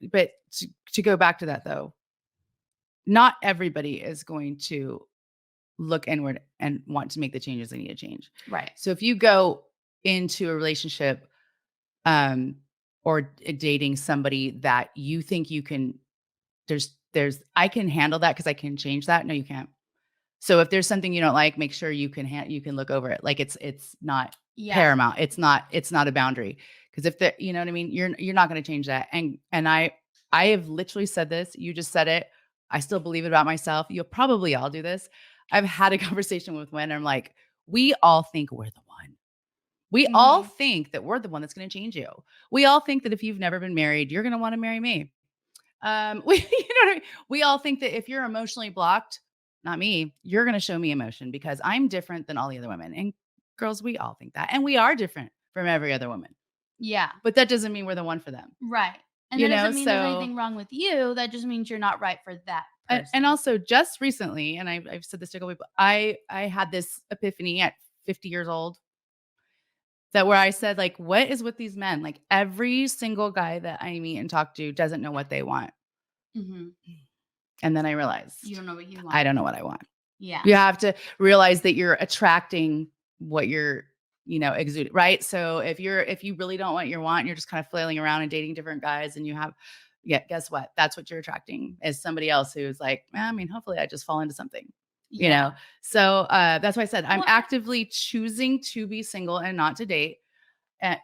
to go back to that though, not everybody is going to look inward and want to make the changes they need to change. Right. So if you go into a relationship um or dating somebody that you think you can there's I can handle that because I can change that. No, you can't. So if there's something you don't like, make sure you can you can look over it. Like it's not Yeah. paramount. It's not a boundary. Because if the you know what I mean, you're not going to change that. And I have literally said this. You just said it. I still believe it about myself. You'll probably all do this. I've had a conversation with when I'm like, we all think we're the one. We all Mhm. think that we're the one that's going to change you. We all think that if you've never been married, you're going to want to marry me. We, you know what I mean? We all think that if you're emotionally blocked, not me, you're going to show me emotion because I'm different than all the other women. And girls, we all think that. And we are different from every other woman. Yeah. But that doesn't mean we're the one for them, Right. And you that know? doesn't mean there's So, anything wrong with you. That just means you're not right for that and person. also just recently, and I've said this to a couple people, I had this epiphany at 50 years old that where I said, like, what is with these men? Like every single guy that I meet and talk to doesn't know what they want. Mhm. And then I You realized don't know what you I want. don't know what I want. Yeah. You have to realize that you're attracting what you're, exuding, right? So if you really don't want your want, you're just kind of flailing around and dating different guys and you have yeah, guess what? That's what you're attracting is somebody else who's like, I mean, hopefully I just fall into something, you Yeah. know? So that's why I said I'm Well, actively choosing to be single and not to date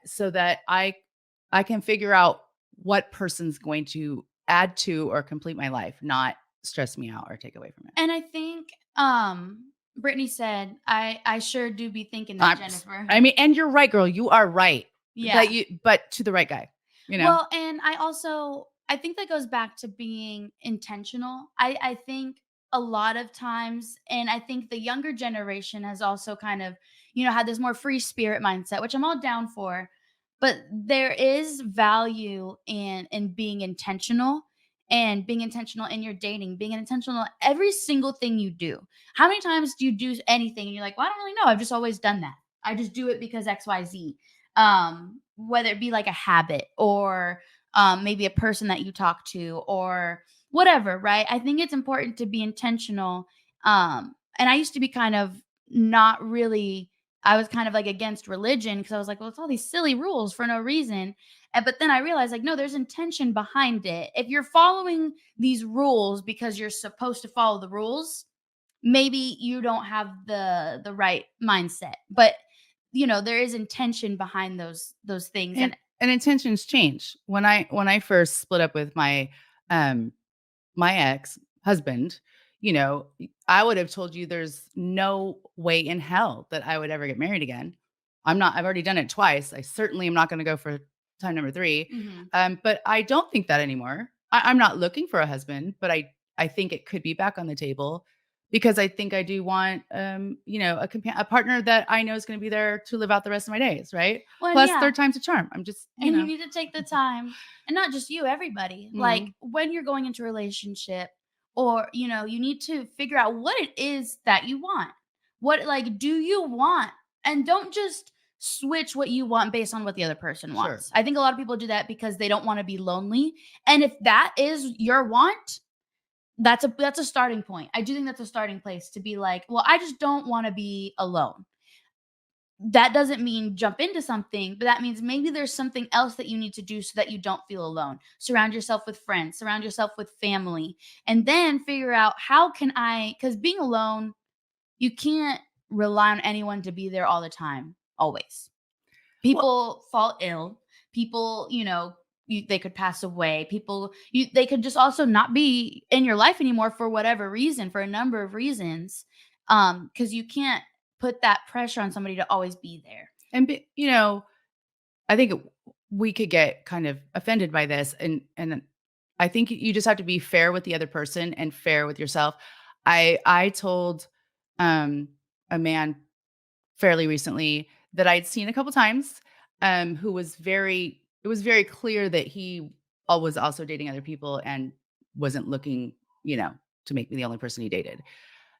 so that I can figure out what person's going to add to or complete my life, not stress me out or take away from it. and I think Brittany said, I sure do be thinking that, I'm Jennifer. I mean, and you're right, girl. You are right. Yeah. But to the right guy, you know? Well, and I think that goes back to being intentional. I think a lot of times, and I think the younger generation has also kind of, had this more free spirit mindset, which I'm all down for. But there is value in being intentional and being intentional in your dating, being intentional every single thing you do. How many times do you do anything and you're like, well, I don't really know. I've just always done that. I just do it because XYZ, whether it be like a habit or maybe a person that you talk to or whatever, right? I think it's important to be intentional. And I used to be kind of not really, I was kind of like against religion because I was like, well, it's all these silly rules for no reason. But then I realized, like, no, there's intention behind it. If you're following these rules because you're supposed to follow the rules, maybe you don't have the right mindset. But there is intention behind those things. And And and intentions change. When I first split up with um my ex-husband, I would have told you there's no way in hell that I would ever get married again. I've already done it twice. I certainly am not going to go for time number 3. mhm. But I don't think that anymore. I'm not looking for a husband, but I think it could be back on the table because I think I do want, a partner that I know is going to be there to live out the rest of my days, right? Well, and Plus, yeah, third time's a charm. I'm just, and you need to take the time, and not just you, everybody. Like mm, when you're going into a relationship, or you need to figure out what it is that you want. What like do you want? And don't just switch what you want based on what the other person sure. wants. I think a lot of people do that because they don't want to be lonely. And if that is your want, that's a starting point. I do think that's a starting place to be like, well, I just don't want to be alone. That doesn't mean jump into something, but that means maybe there's something else that you need to do so that you don't feel alone. Surround yourself with friends, surround yourself with family, and then figure out how can I, because being alone, you can't rely on anyone to be there all the time, always. Well, People fall ill. People, they could pass away. They could just also not be in your life anymore for whatever reason, for a number of reasons. Because you can't put that pressure on somebody to always be there. And I think we could get kind of offended by this, and I think you just have to be fair with the other person and fair with yourself. I told um a man fairly recently that I'd seen a couple times, who was very it was very clear that he was also dating other people and wasn't looking, to make me the only person he dated.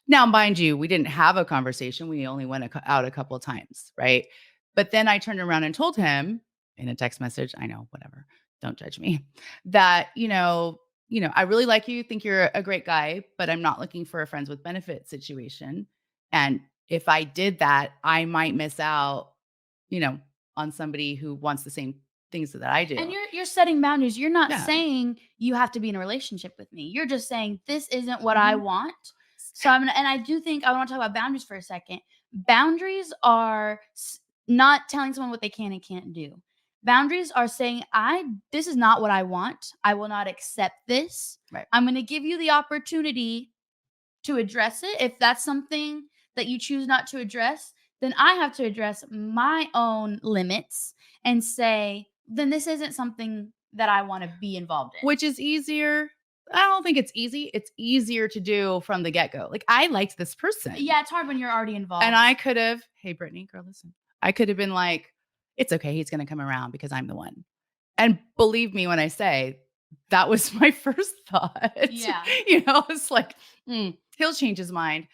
Now, mind you, we didn't have a conversation. We only went out a couple of times, right? But then I turned around and told him in a text message, I know, whatever, don't judge me, that, I really like you, think you're a great guy, but I'm not looking for a friends with benefits situation. And if I did that, I might miss out, you know, on somebody who wants the same things that I do. And you're setting boundaries. You're not Yeah. saying you have to be in a relationship with me. You're just saying this isn't what I Mhm. want. So I'm gonna, and I do think I want to talk about boundaries for a second. Boundaries are not telling someone what they can and can't do. Boundaries are saying I this is not what I want. I will not accept this. Right. I'm going to give you the opportunity to address it. If that's something that you choose not to address, then I have to address my own limits and say, then this isn't something that I want to be involved in. Which is easier. I don't think it's easy. It's easier to do from the get go. Like, I liked this person. Yeah, it's hard when you're already And involved. I could have, hey, Brittany, girl, listen. I could have been like, it's okay. He's going to come around because I'm the one. And believe me when I say that was my first thought. Yeah. It's like, he'll change his mind.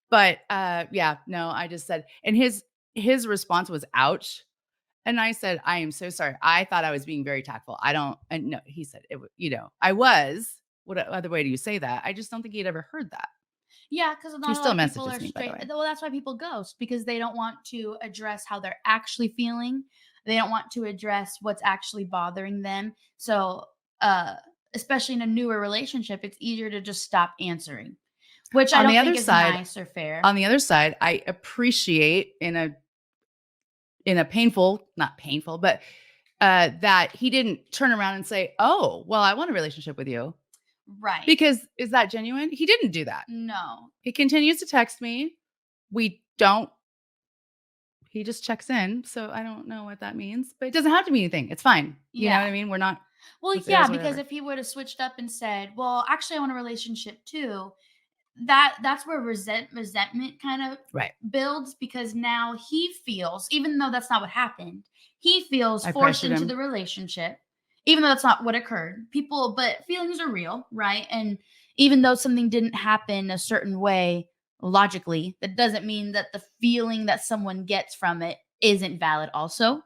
But yeah, no, I just said, and his response was, ouch. And I said, I am so sorry. I thought I was being very tactful. I don't, and no, he said, I was. What other way do you say that? I just don't think he'd ever heard that. Yeah, because He not a lot still of people are messages me, by the straight. way. Well, that's why people ghost because they don't want to address how they're actually feeling. They don't want to address what's actually bothering them. So, uh, especially in a newer relationship, it's easier to just stop answering, which I On the don't other think is side, nice or fair. on the other side, I appreciate in a painful, not painful, but that he didn't turn around and say, "Oh, well, I want a relationship with you." Right. Because is that genuine? He didn't do that. No. He continues to text me. We don't he just checks in, so I don't know what that means, but it doesn't have to be anything. It's fine. You know Yeah. what I mean? We're not Well, who yeah, cares, because whatever. if he would have switched up and said, "Well, actually, I want a relationship too," that's where resentment kind of Right. builds because now he feels, even though that's not what happened, he feels I forced pressured into him. the relationship, even though that's not what occurred. People, but feelings are real, right? And even though something didn't happen a certain way logically, that doesn't mean that the feeling that someone gets from it isn't valid also.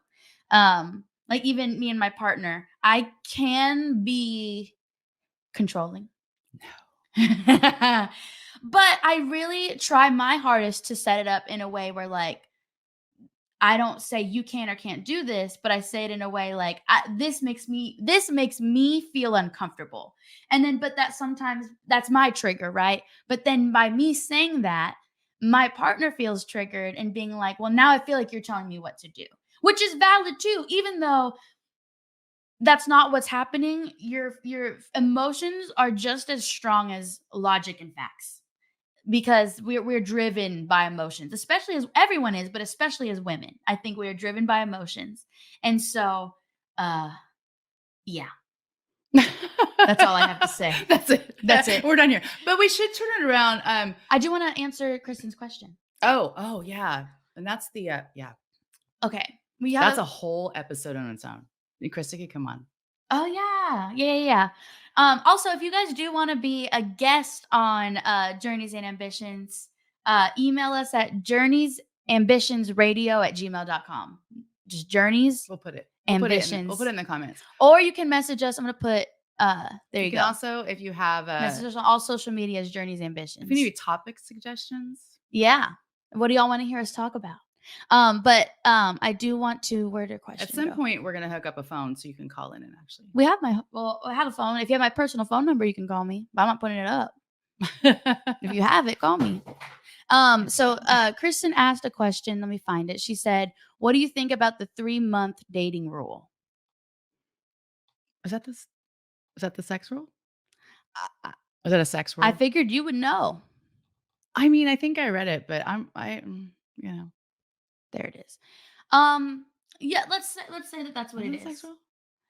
Like even me and my partner, I can be controlling. But I really try my hardest to set it up in a way where, like, I don't say you can or can't do this, but I say it in a way like this makes me feel uncomfortable. And then but that sometimes that's my trigger, right? But then by me saying that, my partner feels triggered and being like, "Well, now I feel like you're telling me what to do." Which is valid too, even though that's not what's happening. Your emotions are just as strong as logic and facts because we're driven by emotions, especially as everyone is, but especially as women. I think we are driven by emotions. And so uh yeah, that's all I have to say. That's it. That's it. We're done here. But we should turn it around. I do want to answer Kristen's question. Oh, yeah. And that's the yeah. Okay. We have That's a a whole episode on its own. And Krista could come on. Oh yeah. Yeah, yeah, yeah. Also, if you guys do want to be a guest on Journeys and Ambitions, email us at journeysambitionsradio@gmail.com. Just Journeys We'll put it Ambitions. in the comments. Or you can message us. I'm gonna put there You you can go. also, if you have Message us on all social medias, Journeys if you Ambitions. need topic suggestions, Yeah. What do y'all want to hear us talk about? But I do want to where did your at question some go? point we're gonna hook up a phone so you can call in and actually. We have I have a phone. If you have my personal phone number, you can call me. But I'm not putting it up. If you have it, call me. So Kristen asked a question. Let me find it. She said, "What do you think about the 3-month dating rule?" Is that this? Is that the sex rule? I, I Is that a sex I rule? figured you would know. I mean, I think I read it, but you know. There it is. Um, yeah, let's say that that's what Is it it a sex is. role?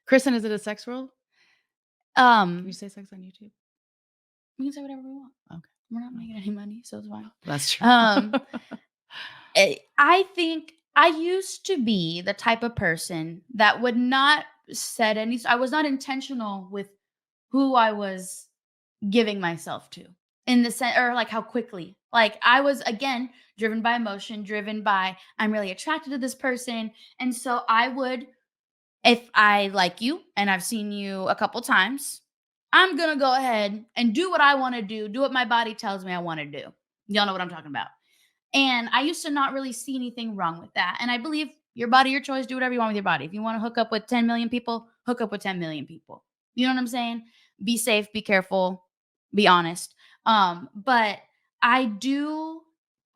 Kristen, is it a sex role? Can you Um, say sex on YouTube? we can say whatever we want. Okay. We're not Oh, making any money, so it's fine. that's true. Um, I think I used to be the type of person that would not set any I was not intentional with who I was giving myself to in the sense or like how quickly. Like I was again driven by emotion, driven by I'm really attracted to this person. And so I would, if I like you and I've seen you a couple times, I'm gonna go ahead and do what I want to do what my body tells me I want to do. Y'all know what I'm talking about. And I used to not really see anything wrong with that. And I believe your body, your choice, do whatever you want with your body. If you want to hook up with 10 million people, hook up with 10 million people. You know what I'm saying? Be safe, be careful, be honest. But I do,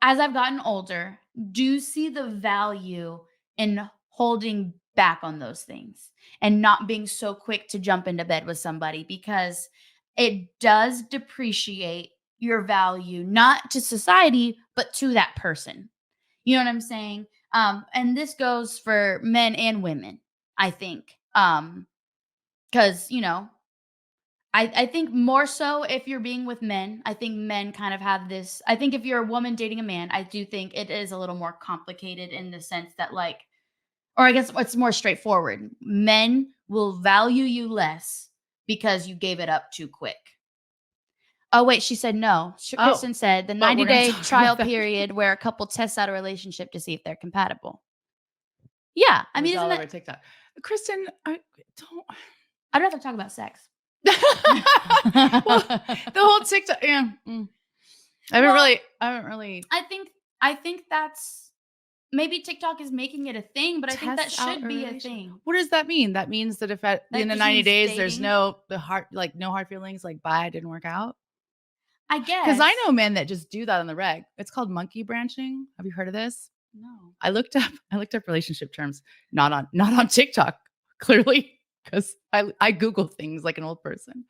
as I've gotten older, do see the value in holding back on those things and not being so quick to jump into bed with somebody because it does depreciate your value, not to society, but to that person. You know what I'm saying? And this goes for men and women, I think. Because, I think more so if you're being with men, I think men kind of have this. I think if you're a woman dating a man, I do think it is a little more complicated in the sense that, like, or I guess it's more straightforward. Men will value you less because you gave it up too quick. Oh, wait, she said no. Oh, Kristen said the but we're gonna 90-day talk trial about that. period where a couple tests out a relationship to see if they're compatible. Yeah, I It mean, was isn't all that over TikTok. Kristen, I don't. I'd rather talk about sex. Well, the whole TikTok. Yeah. Well, I haven't really I think I think that's maybe TikTok is making it a thing, but I think that test out should a be a relation. thing. What does that mean? That means that if in That the just 90 means days there's dating, no hard feelings, like bye, it didn't work out. I Because I guess. know men that just do that on the reg. It's called monkey branching. Have you heard of this? No. I looked up relationship terms, not on TikTok, clearly, because I Google things like an old person.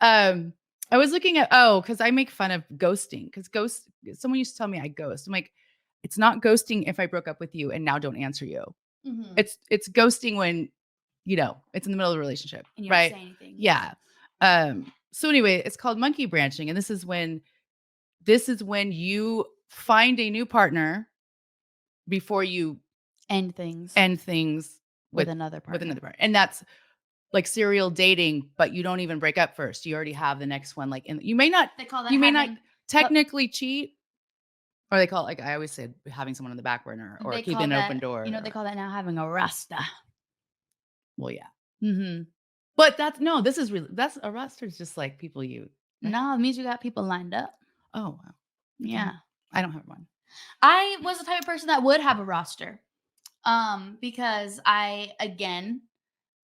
Um, I was looking at because I make fun of ghosting because someone used to tell me I ghost. I'm like, it's not ghosting if I broke up with you and now don't answer you. Mhm. It's ghosting when it's in the middle of the relationship, And you don't right? say anything, yeah. Yeah. So anyway, it's called monkey branching, and this is when you find a new partner before you End things end things with with another another partner. partner. And that's like serial dating, but you don't even break up first. You already have the next one. Like, and They call that you may not having but technically cheat, or they call it, like I always said, having someone on the back burner or they keeping call an open that, door. they call that now having a rasta. Well, yeah. Mhm. But that's no, this is really, that's a roster is just like people you, right? No, it means you got people lined up. Oh, wow. Okay. Yeah. I don't have one. I was the type of person that would have a roster. Because I again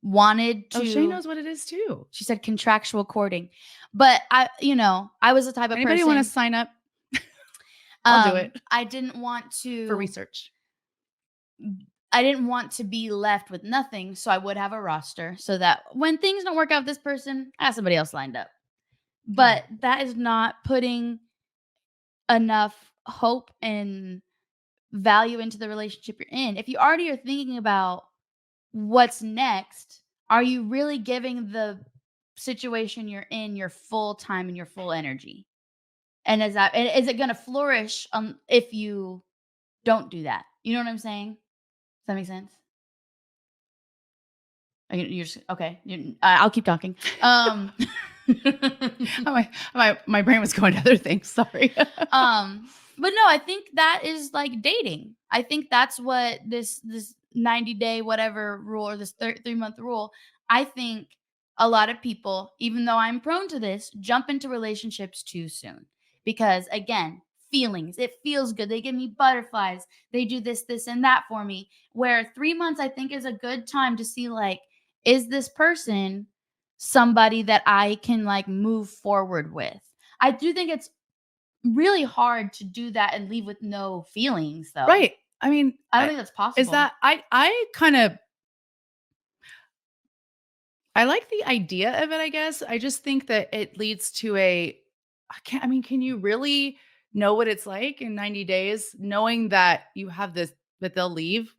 wanted Oh, Shay to knows what it is too. she said contractual courting. But I was the type of Anybody want to person sign up? I'll do it I didn't want for to research. be left with nothing, so I would have a roster so that when things don't work out with this person, I have somebody else lined up. Oh, But that is not putting enough hope and value into the relationship you're in. If you already are thinking about what's next, are you really giving the situation you're in your full time and your full energy? And is it going to flourish if you don't do that? You know what I'm saying? Does that make sense? You're just okay. I'll keep talking. my brain was going to other things. Sorry. But no, I think that is like dating. I think that's what this 90-day whatever rule or this 3-month rule. I think a lot of people, even though I'm prone to this, jump into relationships too soon because again, feelings. It feels good. They give me butterflies. They do this, and that for me. Where 3 months, I think, is a good time to see like, is this person somebody that I can like move forward with? I do think it's really hard to do that and leave with no feelings, though. Right. I mean, I don't think that's is possible. that I kind of I like the idea of it, I guess. I just think that it leads to a I can't I mean, can you really know what it's like in 90 days, knowing that you have this, that they'll leave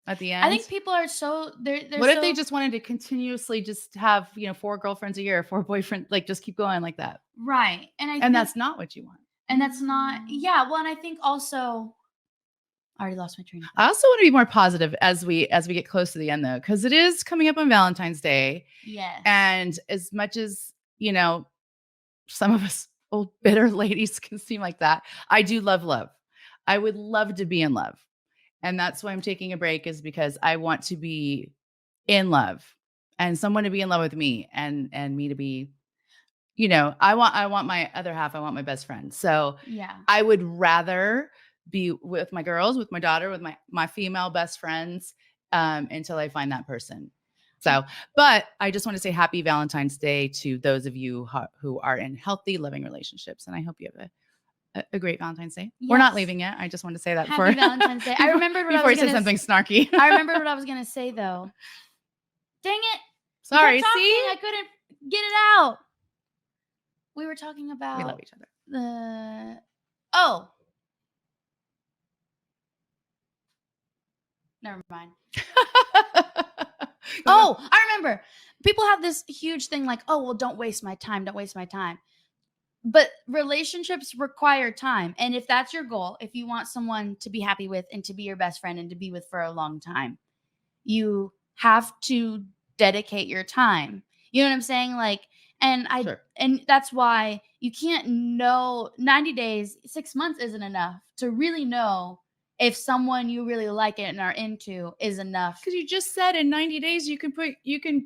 at the I end. think people are so they're What if they so just wanted to continuously just have, 4 girlfriends a year, 4 boyfriends, like just keep going like that? right. And I And think that's not what you want. and that's not yeah, well, and I think also I already lost my train of I thought. also want to be more positive as we get close to the end though, because it is coming up on Valentine's Day. Yes. And as much as, some of us old bitter ladies can seem like that, I do love love. I would love to be in love. And that's why I'm taking a break, is because I want to be in love and someone to be in love with me, and me to be, I want my other half, I want my best friend. So Yeah. I would rather be with my girls, with my daughter, with my female best friends, until I find that person. So, but I just want to say happy Valentine's Day to those of you who are in healthy, loving relationships. And I hope you have a great Valentine's Day. We're not Yes. leaving yet. I just want to say that before Happy Valentine's Day. I before, remembered what I before was I say gonna something snarky. I remembered what I was gonna say though. Dang it. You kept Sorry. talking. See, I couldn't get it out. We were talking we love about each other. the oh, never mind. Oh, I remember. People have this huge thing like, "Oh, well, don't waste my time. Don't waste my time." But relationships require time. And if that's your goal, if you want someone to be happy with and to be your best friend and to be with for a long time, you have to dedicate your time. You know what I'm saying? Like, Sure. and that's why you can't know 90 days, 6 months isn't enough to really know if someone you really like and are into is enough. Because you just said in 90 days you can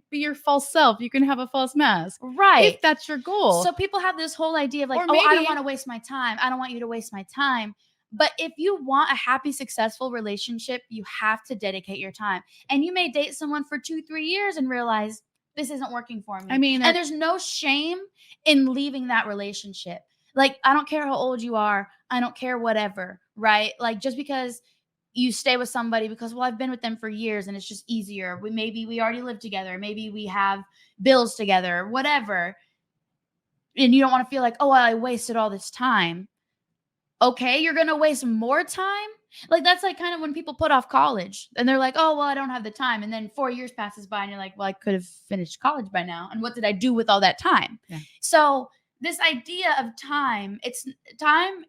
be your false self. You can have a false mask. Right. If that's your goal. So people have this whole idea of like, Or oh, I don't maybe, want to waste my time. I don't want you to waste my time. But if you want a happy, successful relationship, you have to dedicate your time. And you may date someone for 2, 3 years and realize this isn't working for me. I mean, And there's no shame in leaving that relationship. Like, I don't care how old you are. I don't care whatever, right? Like, just because you stay with somebody because, well, I've been with them for years and it's just easier. Maybe we already live together. Maybe we have bills together, whatever, and you don't want to feel like, oh, well, I wasted all this time. Okay, you're going to waste more time. Like, that's like kind of when people put off college and they're like, oh, well, I don't have the time. And then 4 years passes by and you're like, well, I could have finished college by now. And what did I do with all that time? Yeah. So, this idea of time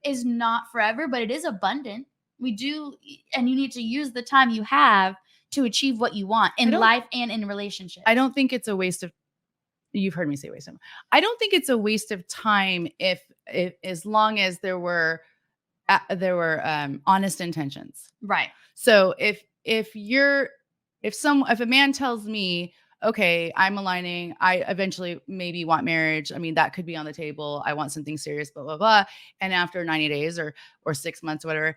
is not forever, but it is abundant. We do, and you need to use the time you have to achieve what you want in life and in relationships. I don't think it's a waste of, you've heard me say waste of, I don't think it's a waste of time if as long as there were honest intentions. Right. So if a man tells me, okay, I'm aligning, I eventually maybe want marriage. I mean, that could be on the table. I want something serious, blah, blah, blah. And after 90 days or 6 months, whatever,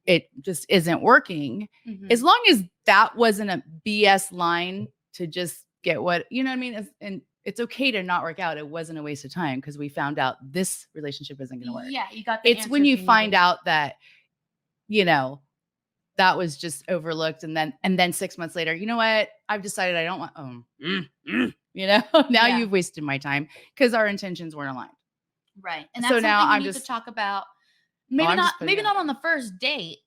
it just isn't working. Mhm. As long as that wasn't a BS line to just get what, you know what I mean? And it's okay to not work out. It wasn't a waste of time because we found out this relationship isn't going to work. Yeah, you got the It's when answers you find needed. out that, that was just overlooked. And then 6 months later, you know what? I've decided I don't want, now Yeah. you've wasted my time because our intentions weren't aligned. Right. And So that's now something I'm we need just, to talk about. I'm Maybe just not putting maybe it not out on the first date.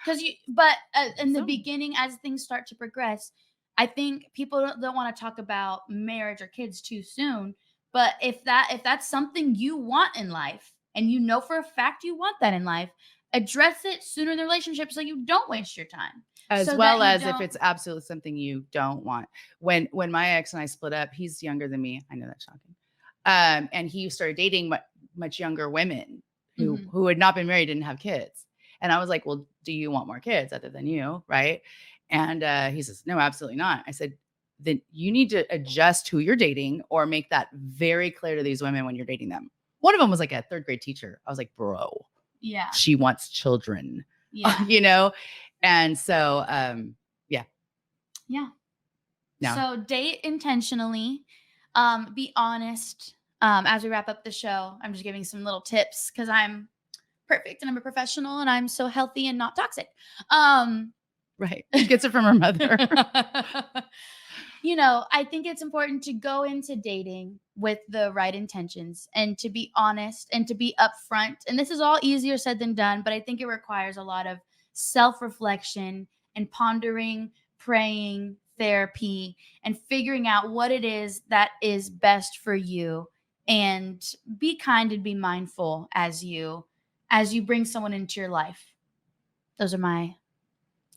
But in the So- beginning, as things start to progress, I think people don't want to talk about marriage or kids too soon. But if that's something you want in life, and you know for a fact you want that in life, address it sooner in the relationship so you don't waste your time. as So that well you as if don't- it's absolutely something you don't want. When my ex and I split up, he's younger than me. I know that's shocking. And he started dating much younger women who had not been married, didn't have kids. And I was like, well, do you want more kids other than you? Right. And he says, no, absolutely not. I said, then you need to adjust who you're dating or make that very clear to these women when you're dating them. One of them was like a third grade teacher. I was like, bro, yeah. she wants children, Yeah. And so, yeah. Yeah. No. So date intentionally, be honest. As we wrap up the show, I'm just giving some little tips because I'm perfect and I'm a professional and I'm so healthy and not toxic. Right. She gets it from her mother. I think it's important to go into dating with the right intentions and to be honest and to be upfront. And this is all easier said than done, but I think it requires a lot of self reflection and pondering, praying, therapy, and figuring out what it is that is best for you. And be kind and be mindful as you bring someone into your life. Those are my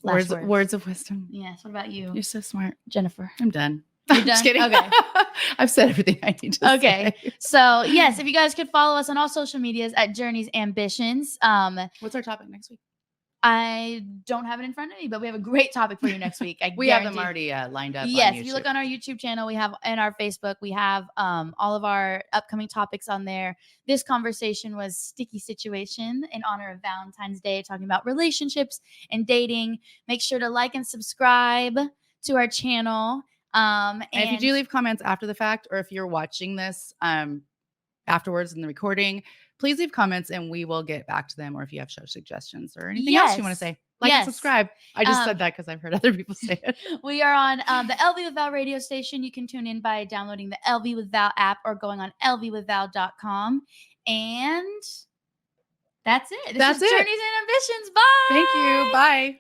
last words. Words of wisdom. Yes. What about you? You're so smart. Jennifer? I'm done. You're I'm just done? kidding. Okay. I've said everything I need to Okay. say. So, yes, if you guys could follow us on all social medias at Journeys Ambitions. What's our topic next week? I don't have it in front of me, but we have a great topic for you next week. We have them already lined up. Yes, on if you look on our YouTube channel, we have, and our Facebook, we have all of our upcoming topics on there. This conversation was Sticky Situation in honor of Valentine's Day, talking about relationships and dating. Make sure to like and subscribe to our channel. And if you do leave comments after the fact, or if you're watching this afterwards in the recording, please leave comments and we will get back to them. Or if you have show suggestions or anything else you want to say, like and subscribe. I just said that because I've heard other people say it. We are on the LV with Val radio station. You can tune in by downloading the LV with Val app or going on lvwithval.com. And that's it. This is Journeys and Ambitions. Bye. Thank you. Bye.